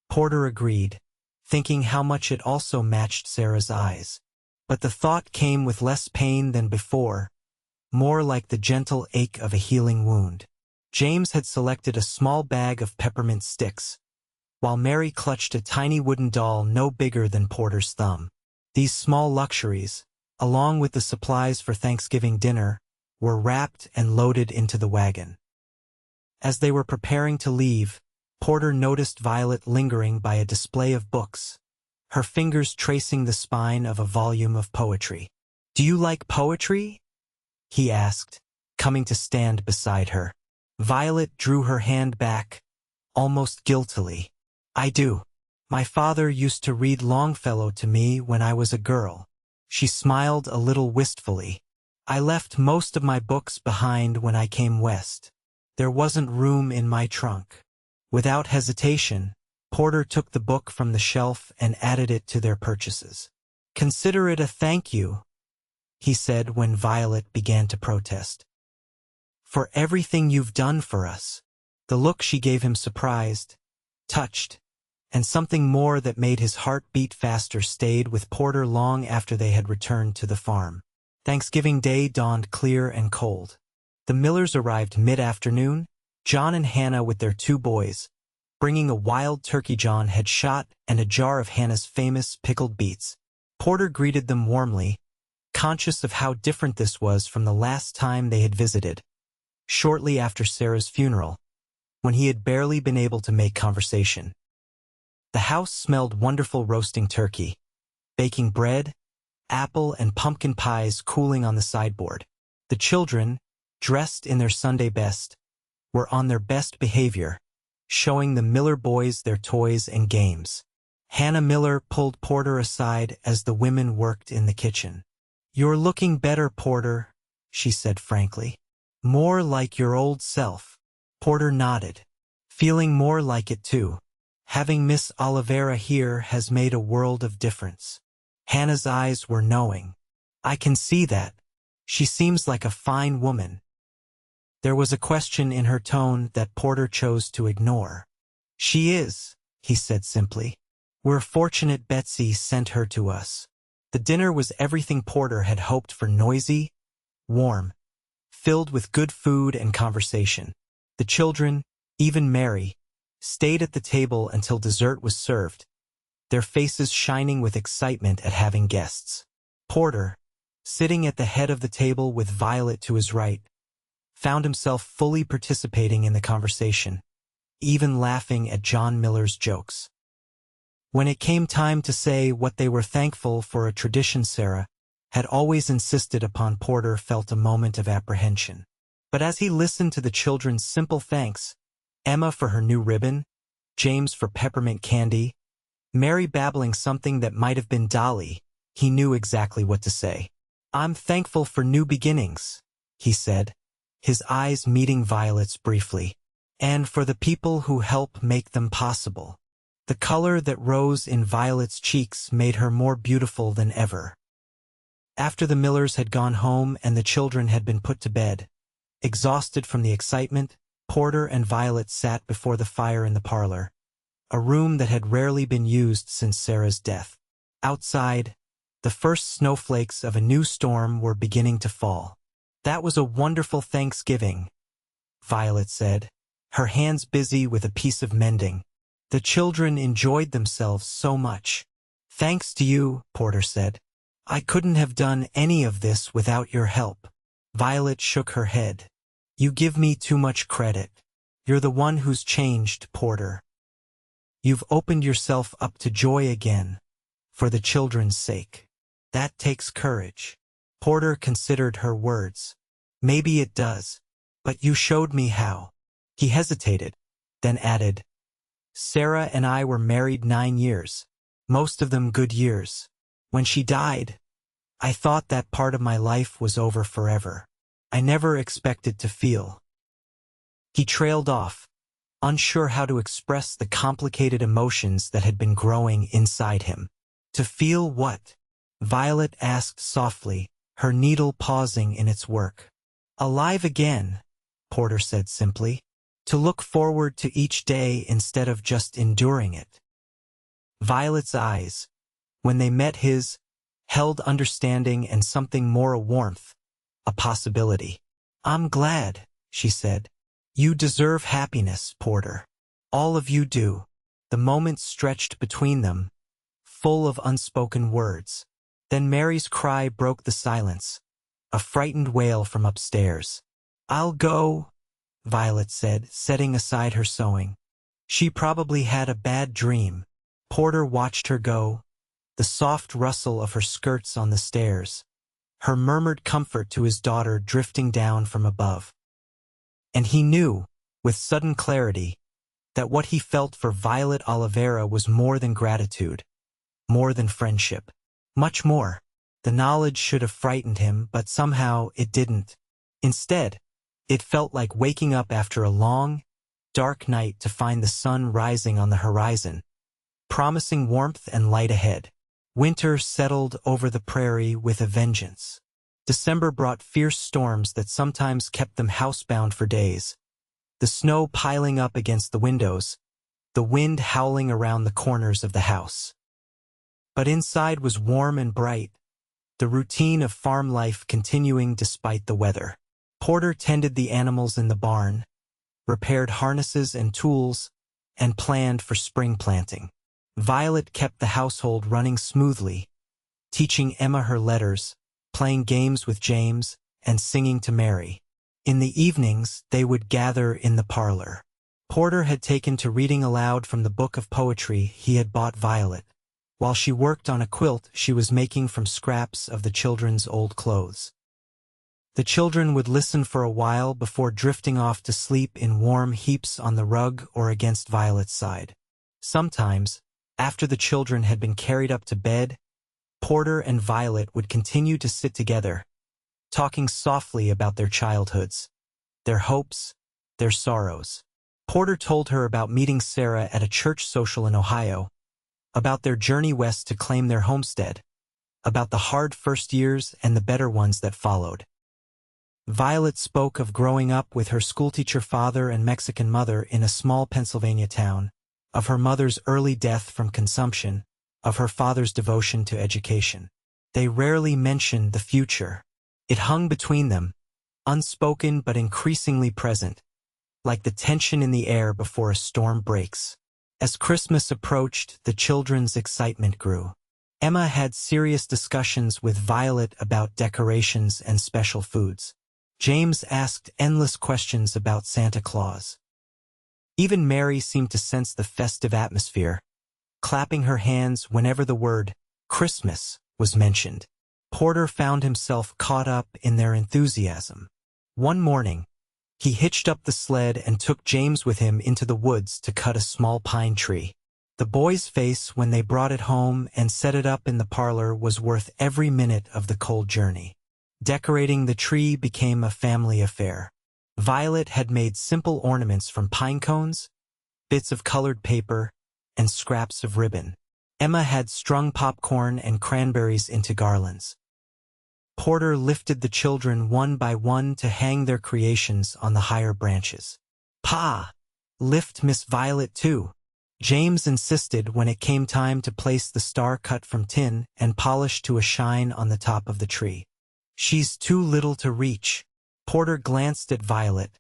Porter agreed, thinking how much it also matched Sarah's eyes. But the thought came with less pain than before, more like the gentle ache of a healing wound. James had selected a small bag of peppermint sticks, while Mary clutched a tiny wooden doll no bigger than Porter's thumb. These small luxuries, along with the supplies for Thanksgiving dinner, were wrapped and loaded into the wagon. As they were preparing to leave, Porter noticed Violet lingering by a display of books, her fingers tracing the spine of a volume of poetry. "Do you like poetry?" he asked, coming to stand beside her. Violet drew her hand back, almost guiltily. "I do. My father used to read Longfellow to me when I was a girl." She smiled a little wistfully. "I left most of my books behind when I came west. There wasn't room in my trunk." Without hesitation, Porter took the book from the shelf and added it to their purchases. "Consider it a thank you," he said when Violet began to protest. "For everything you've done for us." The look she gave him surprised, touched, and something more that made his heart beat faster stayed with Porter long after they had returned to the farm. Thanksgiving Day dawned clear and cold. The Millers arrived mid-afternoon, John and Hannah with their 2 boys, bringing a wild turkey John had shot and a jar of Hannah's famous pickled beets. Porter greeted them warmly, conscious of how different this was from the last time they had visited, shortly after Sarah's funeral, when he had barely been able to make conversation. The house smelled wonderful roasting turkey, baking bread, apple and pumpkin pies cooling on the sideboard. The children, dressed in their Sunday best, were on their best behavior, showing the Miller boys their toys and games. Hannah Miller pulled Porter aside as the women worked in the kitchen. "You're looking better, Porter," she said frankly. "More like your old self." Porter nodded, feeling more like it too. "Having Miss Olivera here has made a world of difference." Hannah's eyes were knowing. "I can see that. She seems like a fine woman." There was a question in her tone that Porter chose to ignore. "She is," he said simply. "We're fortunate Betsy sent her to us." The dinner was everything Porter had hoped for: noisy, warm, filled with good food and conversation. The children, even Mary, stayed at the table until dessert was served, their faces shining with excitement at having guests. Porter, sitting at the head of the table with Violet to his right, found himself fully participating in the conversation, even laughing at John Miller's jokes. When it came time to say what they were thankful for, a tradition Sarah had always insisted upon, Porter felt a moment of apprehension. But as he listened to the children's simple thanks, Emma for her new ribbon, James for peppermint candy, Mary babbling something that might have been Dolly, he knew exactly what to say. "I'm thankful for new beginnings," he said, his eyes meeting Violet's briefly, "and for the people who help make them possible." The color that rose in Violet's cheeks made her more beautiful than ever. After the Millers had gone home and the children had been put to bed, exhausted from the excitement, Porter and Violet sat before the fire in the parlor, a room that had rarely been used since Sarah's death. Outside, the first snowflakes of a new storm were beginning to fall. "That was a wonderful Thanksgiving," Violet said, her hands busy with a piece of mending. "The children enjoyed themselves so much." "Thanks to you," Porter said. "I couldn't have done any of this without your help." Violet shook her head. "You give me too much credit. You're the one who's changed, Porter. You've opened yourself up to joy again, for the children's sake. That takes courage." Porter considered her words. "Maybe it does, but you showed me how." He hesitated, then added, "Sarah and I were married 9 years, most of them good years. When she died, I thought that part of my life was over forever. I never expected to feel." He trailed off, unsure how to express the complicated emotions that had been growing inside him. To feel what? Violet asked softly, her needle pausing in its work. Alive again, Porter said simply. To look forward to each day instead of just enduring it. Violet's eyes, when they met his, held understanding and something more, a warmth, a possibility. I'm glad, she said. You deserve happiness, Porter. All of you do. The moments stretched between them, full of unspoken words. Then Mary's cry broke the silence, a frightened wail from upstairs. I'll go, Violet said, setting aside her sewing. She probably had a bad dream. Porter watched her go, the soft rustle of her skirts on the stairs, her murmured comfort to his daughter drifting down from above. And he knew, with sudden clarity, that what he felt for Violet Olivera was more than gratitude, more than friendship, much more. The knowledge should have frightened him, but somehow it didn't. Instead, it felt like waking up after a long, dark night to find the sun rising on the horizon, promising warmth and light ahead. Winter settled over the prairie with a vengeance. December brought fierce storms that sometimes kept them housebound for days. The snow piling up against the windows, the wind howling around the corners of the house. But inside was warm and bright, the routine of farm life continuing despite the weather. Porter tended the animals in the barn, repaired harnesses and tools, and planned for spring planting. Violet kept the household running smoothly, teaching Emma her letters, playing games with James, and singing to Mary. In the evenings, they would gather in the parlor. Porter had taken to reading aloud from the book of poetry he had bought Violet, while she worked on a quilt she was making from scraps of the children's old clothes. The children would listen for a while before drifting off to sleep in warm heaps on the rug or against Violet's side. Sometimes, after the children had been carried up to bed, Porter and Violet would continue to sit together, talking softly about their childhoods, their hopes, their sorrows. Porter told her about meeting Sarah at a church social in Ohio, about their journey west to claim their homestead, about the hard first years and the better ones that followed. Violet spoke of growing up with her schoolteacher father and Mexican mother in a small Pennsylvania town, of her mother's early death from consumption, of her father's devotion to education. They rarely mentioned the future. It hung between them, unspoken but increasingly present, like the tension in the air before a storm breaks. As Christmas approached, the children's excitement grew. Emma had serious discussions with Violet about decorations and special foods. James asked endless questions about Santa Claus. Even Mary seemed to sense the festive atmosphere, clapping her hands whenever the word Christmas was mentioned. Porter found himself caught up in their enthusiasm. One morning, he hitched up the sled and took James with him into the woods to cut a small pine tree. The boy's face when they brought it home and set it up in the parlor was worth every minute of the cold journey. Decorating the tree became a family affair. Violet had made simple ornaments from pine cones, bits of colored paper, and scraps of ribbon. Emma had strung popcorn and cranberries into garlands. Porter lifted the children one by one to hang their creations on the higher branches. "Pa, lift Miss Violet too," James insisted when it came time to place the star cut from tin and polished to a shine on the top of the tree. "She's too little to reach." Porter glanced at Violet,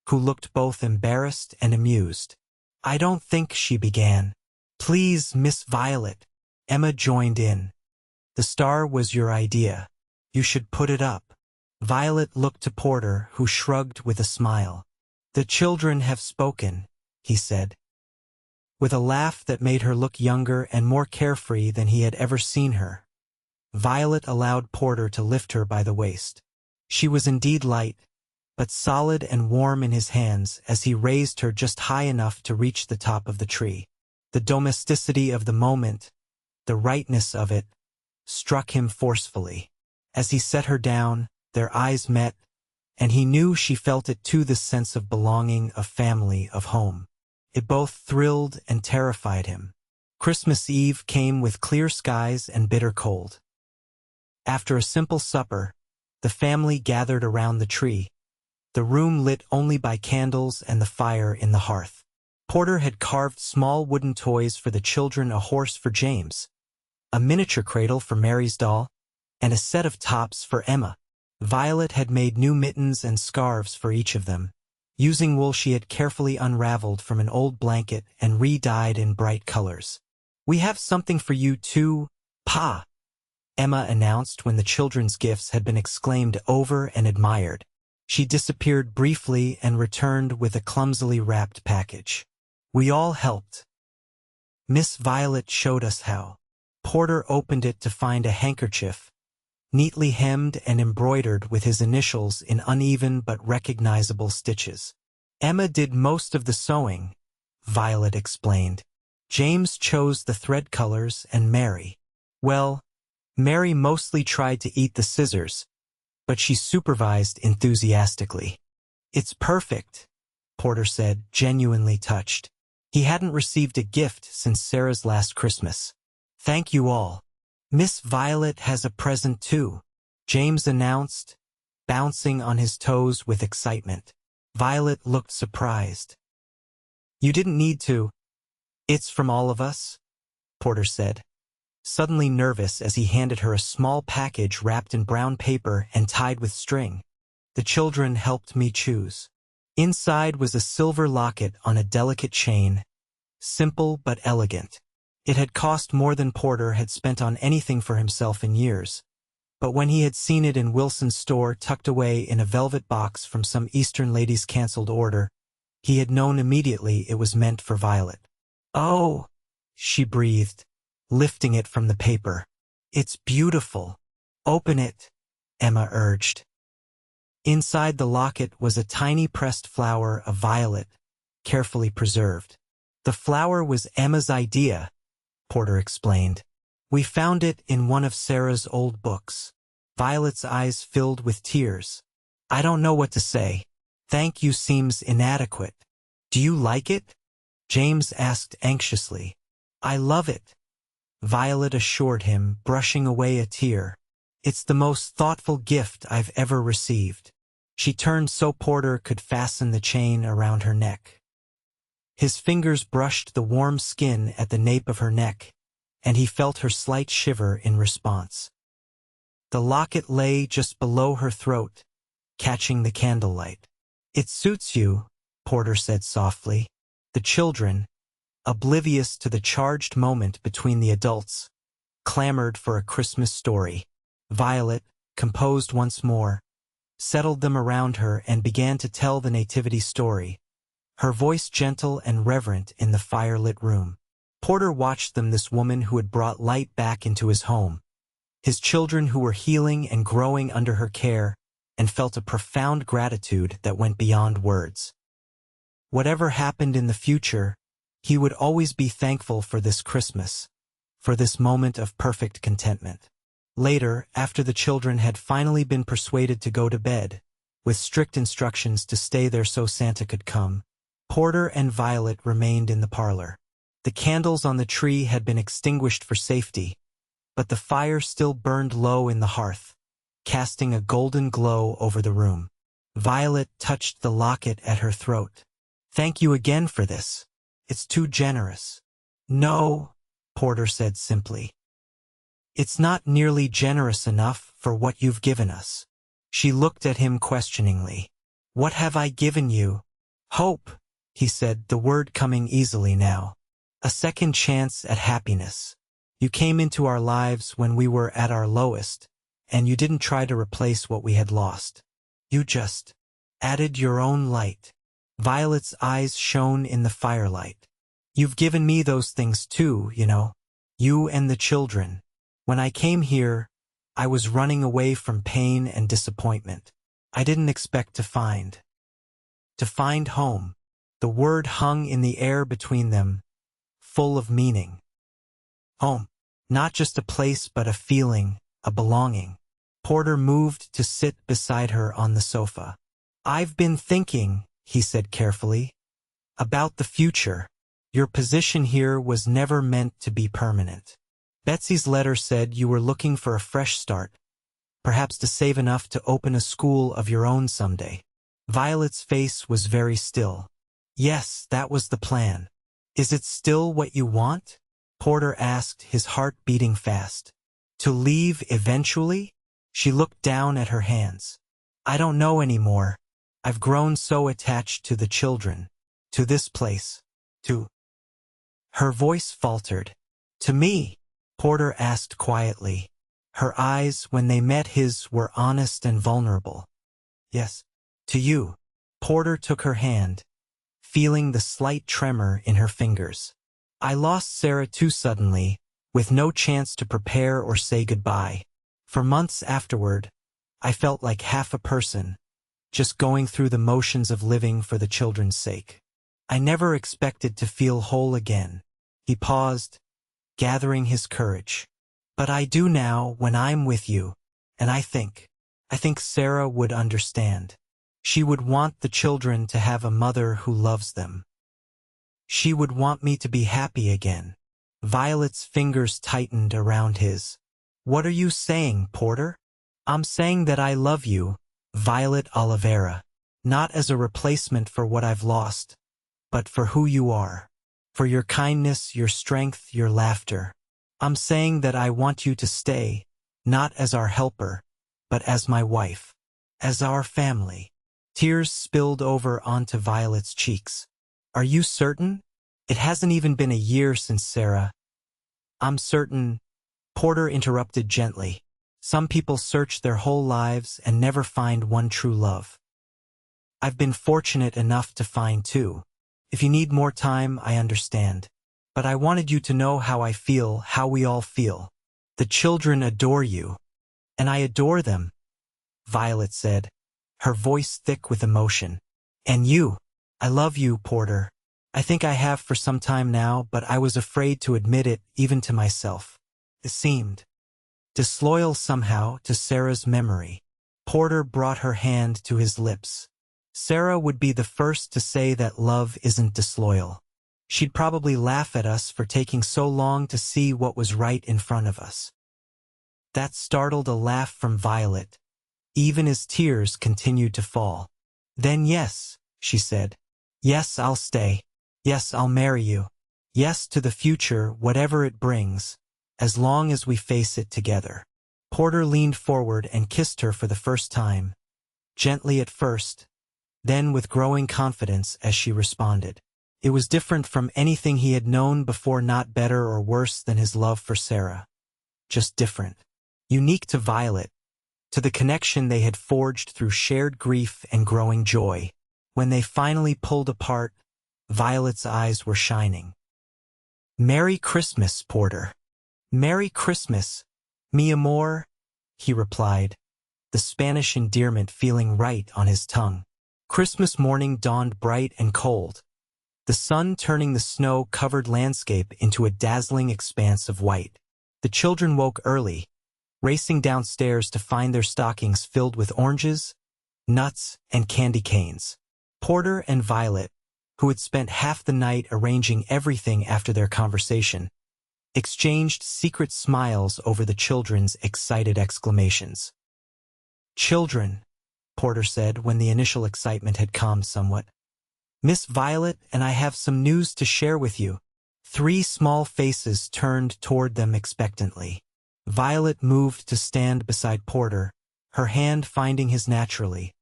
who looked both embarrassed and amused. "I don't think," she began. "Please, Miss Violet," Emma joined in. "The star was your idea. You should put it up." Violet looked to Porter, who shrugged with a smile. "The children have spoken," he said, with a laugh that made her look younger and more carefree than he had ever seen her. Violet allowed Porter to lift her by the waist. She was indeed light, but solid and warm in his hands as he raised her just high enough to reach the top of the tree. The domesticity of the moment, the rightness of it, struck him forcefully. As he set her down, their eyes met, and he knew she felt it too, the sense of belonging, of family, of home. It both thrilled and terrified him. Christmas Eve came with clear skies and bitter cold. After a simple supper, the family gathered around the tree, the room lit only by candles and the fire in the hearth. Porter had carved small wooden toys for the children, a horse for James, a miniature cradle for Mary's doll, and a set of tops for Emma. Violet had made new mittens and scarves for each of them, using wool she had carefully unraveled from an old blanket and re-dyed in bright colors. "We have something for you too, Pa," Emma announced when the children's gifts had been exclaimed over and admired. She disappeared briefly and returned with a clumsily wrapped package. "We all helped. Miss Violet showed us how." Porter opened it to find a handkerchief, neatly hemmed and embroidered with his initials in uneven but recognizable stitches. "Emma did most of the sewing," Violet explained. "James chose the thread colors and Mary mostly tried to eat the scissors, but she supervised enthusiastically." "It's perfect," Porter said, genuinely touched. He hadn't received a gift since Sarah's last Christmas. "Thank you all." "Miss Violet has a present too," James announced, bouncing on his toes with excitement. Violet looked surprised. "You didn't need to. It's from all of us," Porter said, suddenly nervous as he handed her a small package wrapped in brown paper and tied with string. "The children helped me choose." Inside was a silver locket on a delicate chain, simple but elegant. It had cost more than Porter had spent on anything for himself in years, but when he had seen it in Wilson's store tucked away in a velvet box from some Eastern lady's canceled order, he had known immediately it was meant for Violet. "Oh," she breathed, lifting it from the paper. "It's beautiful." "Open it," Emma urged. Inside the locket was a tiny pressed flower of violet, carefully preserved. "The flower was Emma's idea," Porter explained. "We found it in one of Sarah's old books." Violet's eyes filled with tears. "I don't know what to say. Thank you seems inadequate." "Do you like it?" James asked anxiously. "I love it," Violet assured him, brushing away a tear. "It's the most thoughtful gift I've ever received." She turned so Porter could fasten the chain around her neck. His fingers brushed the warm skin at the nape of her neck, and he felt her slight shiver in response. The locket lay just below her throat, catching the candlelight. "It suits you," Porter said softly. The children, oblivious to the charged moment between the adults, clamored for a Christmas story. Violet, composed once more, settled them around her and began to tell the nativity story, her voice gentle and reverent in the firelit room. Porter watched them, this woman who had brought light back into his home, his children who were healing and growing under her care, and felt a profound gratitude that went beyond words. Whatever happened in the future, he would always be thankful for this Christmas, for this moment of perfect contentment. Later, after the children had finally been persuaded to go to bed, with strict instructions to stay there so Santa could come, Porter and Violet remained in the parlor. The candles on the tree had been extinguished for safety, but the fire still burned low in the hearth, casting a golden glow over the room. Violet touched the locket at her throat. "Thank you again for this. It's too generous." "No," Porter said simply. "It's not nearly generous enough for what you've given us." She looked at him questioningly. "What have I given you?" "Hope," he said, the word coming easily now. "A second chance at happiness. You came into our lives when we were at our lowest, and you didn't try to replace what we had lost. You just added your own light." Violet's eyes shone in the firelight. "You've given me those things too, you know. You and the children. When I came here, I was running away from pain and disappointment. I didn't expect to find home." The word hung in the air between them, full of meaning. Home. Not just a place but a feeling, a belonging. Porter moved to sit beside her on the sofa. "I've been thinking," he said carefully, "about the future. Your position here was never meant to be permanent. Betsy's letter said you were looking for a fresh start, perhaps to save enough to open a school of your own someday. Violet's face was very still. Yes, that was the plan. Is it still what you want? Porter asked, his heart beating fast. To leave eventually? She looked down at her hands. I don't know anymore. I've grown so attached to the children, to this place, to... Her voice faltered. To me? Porter asked quietly. Her eyes, when they met his, were honest and vulnerable. Yes, to you. Porter took her hand, feeling the slight tremor in her fingers. I lost Sarah too suddenly, with no chance to prepare or say goodbye. For months afterward, I felt like half a person, just going through the motions of living for the children's sake. I never expected to feel whole again. He paused, gathering his courage. But I do now when I'm with you, and I think Sarah would understand. She would want the children to have a mother who loves them. She would want me to be happy again. Violet's fingers tightened around his. What are you saying, Porter? I'm saying that I love you, Violet Olivera, not as a replacement for what I've lost, but for who you are, for your kindness, your strength, your laughter. I'm saying that I want you to stay, not as our helper, but as my wife, as our family. Tears spilled over onto Violet's cheeks. Are you certain? It hasn't even been a year since Sarah. I'm certain, Porter interrupted gently. Some people search their whole lives and never find one true love. I've been fortunate enough to find two. If you need more time, I understand. But I wanted you to know how I feel, how we all feel. The children adore you. And I adore them, Violet said, her voice thick with emotion. And you. I love you, Porter. I think I have for some time now, but I was afraid to admit it, even to myself. It seemed disloyal somehow to Sarah's memory. Porter brought her hand to his lips. Sarah would be the first to say that love isn't disloyal. She'd probably laugh at us for taking so long to see what was right in front of us. That startled a laugh from Violet, even as tears continued to fall. Then yes, she said. Yes, I'll stay. Yes, I'll marry you. Yes to the future, whatever it brings, as long as we face it together. Porter leaned forward and kissed her for the first time, gently at first, then with growing confidence as she responded. It was different from anything he had known before, not better or worse than his love for Sarah. Just different. Unique to Violet, to the connection they had forged through shared grief and growing joy. When they finally pulled apart, Violet's eyes were shining. Merry Christmas, Porter. Merry Christmas, mi amor, he replied, the Spanish endearment feeling right on his tongue. Christmas morning dawned bright and cold, the sun turning the snow-covered landscape into a dazzling expanse of white. The children woke early, racing downstairs to find their stockings filled with oranges, nuts, and candy canes. Porter and Violet, who had spent half the night arranging everything after their conversation, exchanged secret smiles over the children's excited exclamations. Children, Porter said when the initial excitement had calmed somewhat. Miss Violet and I have some news to share with you. 3 small faces turned toward them expectantly. Violet moved to stand beside Porter, her hand finding his naturally,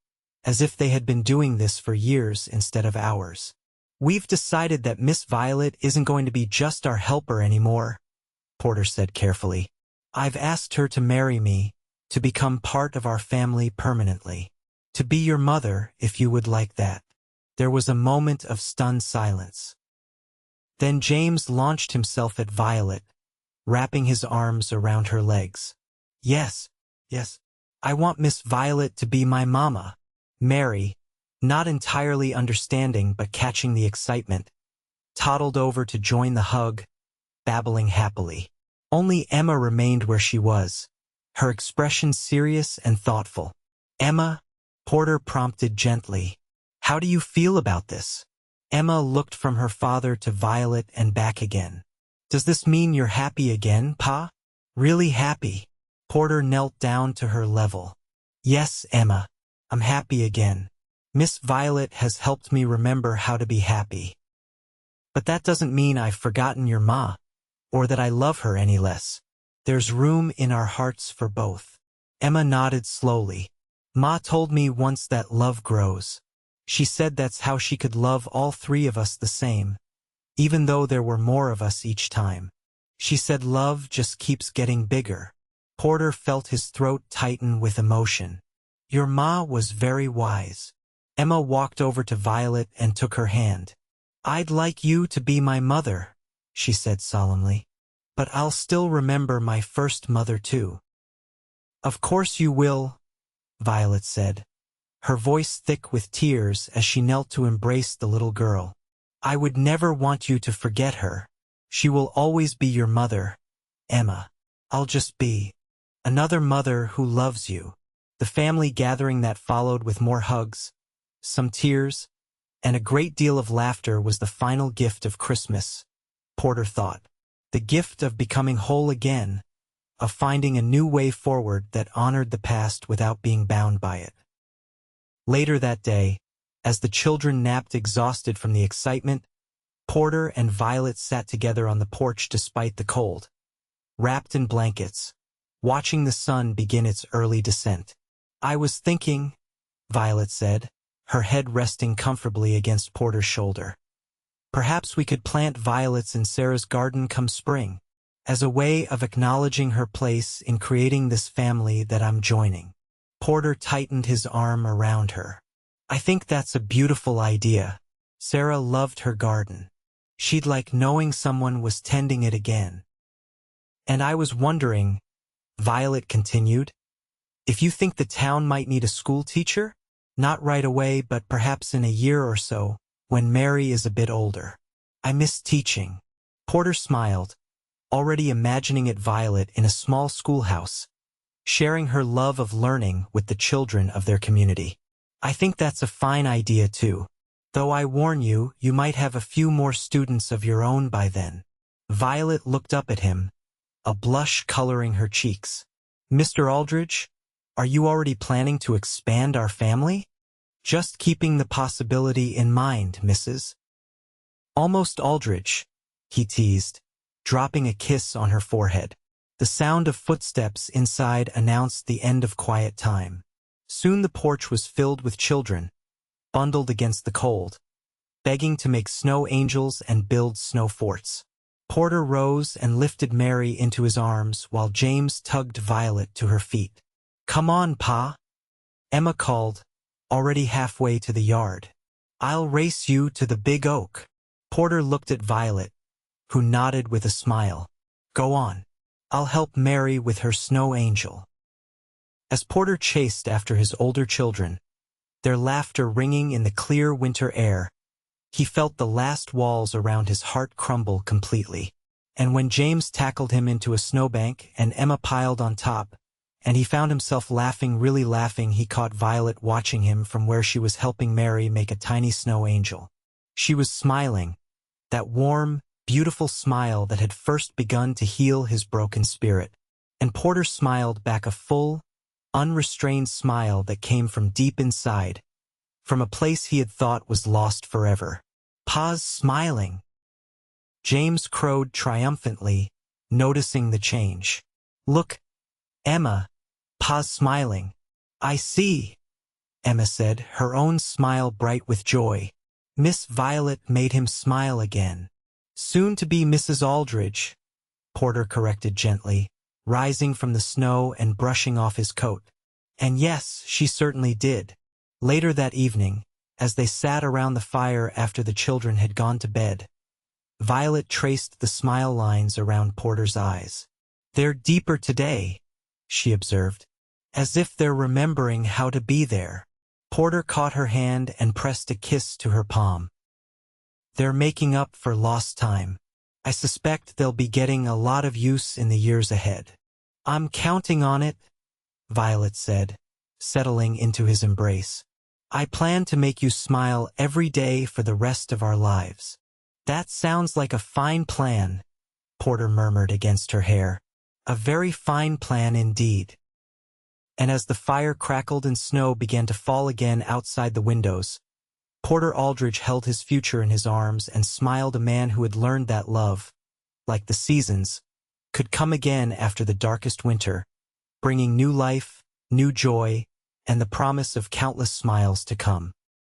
as if they had been doing this for years instead of hours. We've decided that Miss Violet isn't going to be just our helper anymore, Porter said carefully. I've asked her to marry me, to become part of our family permanently, to be your mother if you would like that. There was a moment of stunned silence. Then James launched himself at Violet, wrapping his arms around her legs. Yes, yes, I want Miss Violet to be my mama. Mary, not entirely understanding but catching the excitement, toddled over to join the hug, babbling happily. Only Emma remained where she was, her expression serious and thoughtful. Emma, Porter prompted gently, how do you feel about this? Emma looked from her father to Violet and back again. Does this mean you're happy again, Pa? Really happy? Porter knelt down to her level. Yes, Emma. I'm happy again. Miss Violet has helped me remember how to be happy. But that doesn't mean I've forgotten your ma, or that I love her any less. There's room in our hearts for both. Emma nodded slowly. Ma told me once that love grows. She said that's how she could love all three of us the same, even though there were more of us each time. She said love just keeps getting bigger. Porter felt his throat tighten with emotion. Your ma was very wise. Emma walked over to Violet and took her hand. I'd like you to be my mother, she said solemnly. But I'll still remember my first mother too. Of course you will, Violet said, her voice thick with tears as she knelt to embrace the little girl. I would never want you to forget her. She will always be your mother, Emma. I'll just be another mother who loves you. The family gathering that followed with more hugs, some tears, and a great deal of laughter was the final gift of Christmas, Porter thought. The gift of becoming whole again, of finding a new way forward that honored the past without being bound by it. Later that day, as the children napped exhausted from the excitement, Porter and Violet sat together on the porch despite the cold, wrapped in blankets, watching the sun begin its early descent. I was thinking, Violet said, her head resting comfortably against Porter's shoulder. Perhaps we could plant violets in Sarah's garden come spring, as a way of acknowledging her place in creating this family that I'm joining. Porter tightened his arm around her. I think that's a beautiful idea. Sarah loved her garden. She'd like knowing someone was tending it again. And I was wondering, Violet continued, if you think the town might need a school teacher? Not right away, but perhaps in a year or so, when Mary is a bit older. I miss teaching. Porter smiled, already imagining it Violet in a small schoolhouse, sharing her love of learning with the children of their community. I think that's a fine idea too. Though I warn you, you might have a few more students of your own by then. Violet looked up at him, a blush coloring her cheeks. Mr. Aldridge, are you already planning to expand our family? Just keeping the possibility in mind, Mrs. Almost Aldridge, he teased, dropping a kiss on her forehead. The sound of footsteps inside announced the end of quiet time. Soon the porch was filled with children, bundled against the cold, begging to make snow angels and build snow forts. Porter rose and lifted Mary into his arms while James tugged Violet to her feet. Come on, Pa, Emma called, already halfway to the yard. I'll race you to the big oak. Porter looked at Violet, who nodded with a smile. Go on. I'll help Mary with her snow angel. As Porter chased after his older children, their laughter ringing in the clear winter air, he felt the last walls around his heart crumble completely. And when James tackled him into a snowbank and Emma piled on top, and he found himself laughing, really laughing, he caught Violet watching him from where she was helping Mary make a tiny snow angel. She was smiling, that warm, beautiful smile that had first begun to heal his broken spirit. And Porter smiled back, a full, unrestrained smile that came from deep inside, from a place he had thought was lost forever. Pa's smiling. James crowed triumphantly, noticing the change. Look, Emma, Pa's smiling. I see, Emma said, her own smile bright with joy. Miss Violet made him smile again. Soon to be Mrs. Aldridge, Porter corrected gently, rising from the snow and brushing off his coat. And yes, she certainly did. Later that evening, as they sat around the fire after the children had gone to bed, Violet traced the smile lines around Porter's eyes. They're deeper today, she observed, as if they're remembering how to be there. Porter caught her hand and pressed a kiss to her palm. They're making up for lost time. I suspect they'll be getting a lot of use in the years ahead. I'm counting on it, Violet said, settling into his embrace. I plan to make you smile every day for the rest of our lives. That sounds like a fine plan, Porter murmured against her hair. A very fine plan indeed. And as the fire crackled and snow began to fall again outside the windows, Porter Aldridge held his future in his arms and smiled, a man who had learned that love, like the seasons, could come again after the darkest winter, bringing new life, new joy, and the promise of countless smiles to come.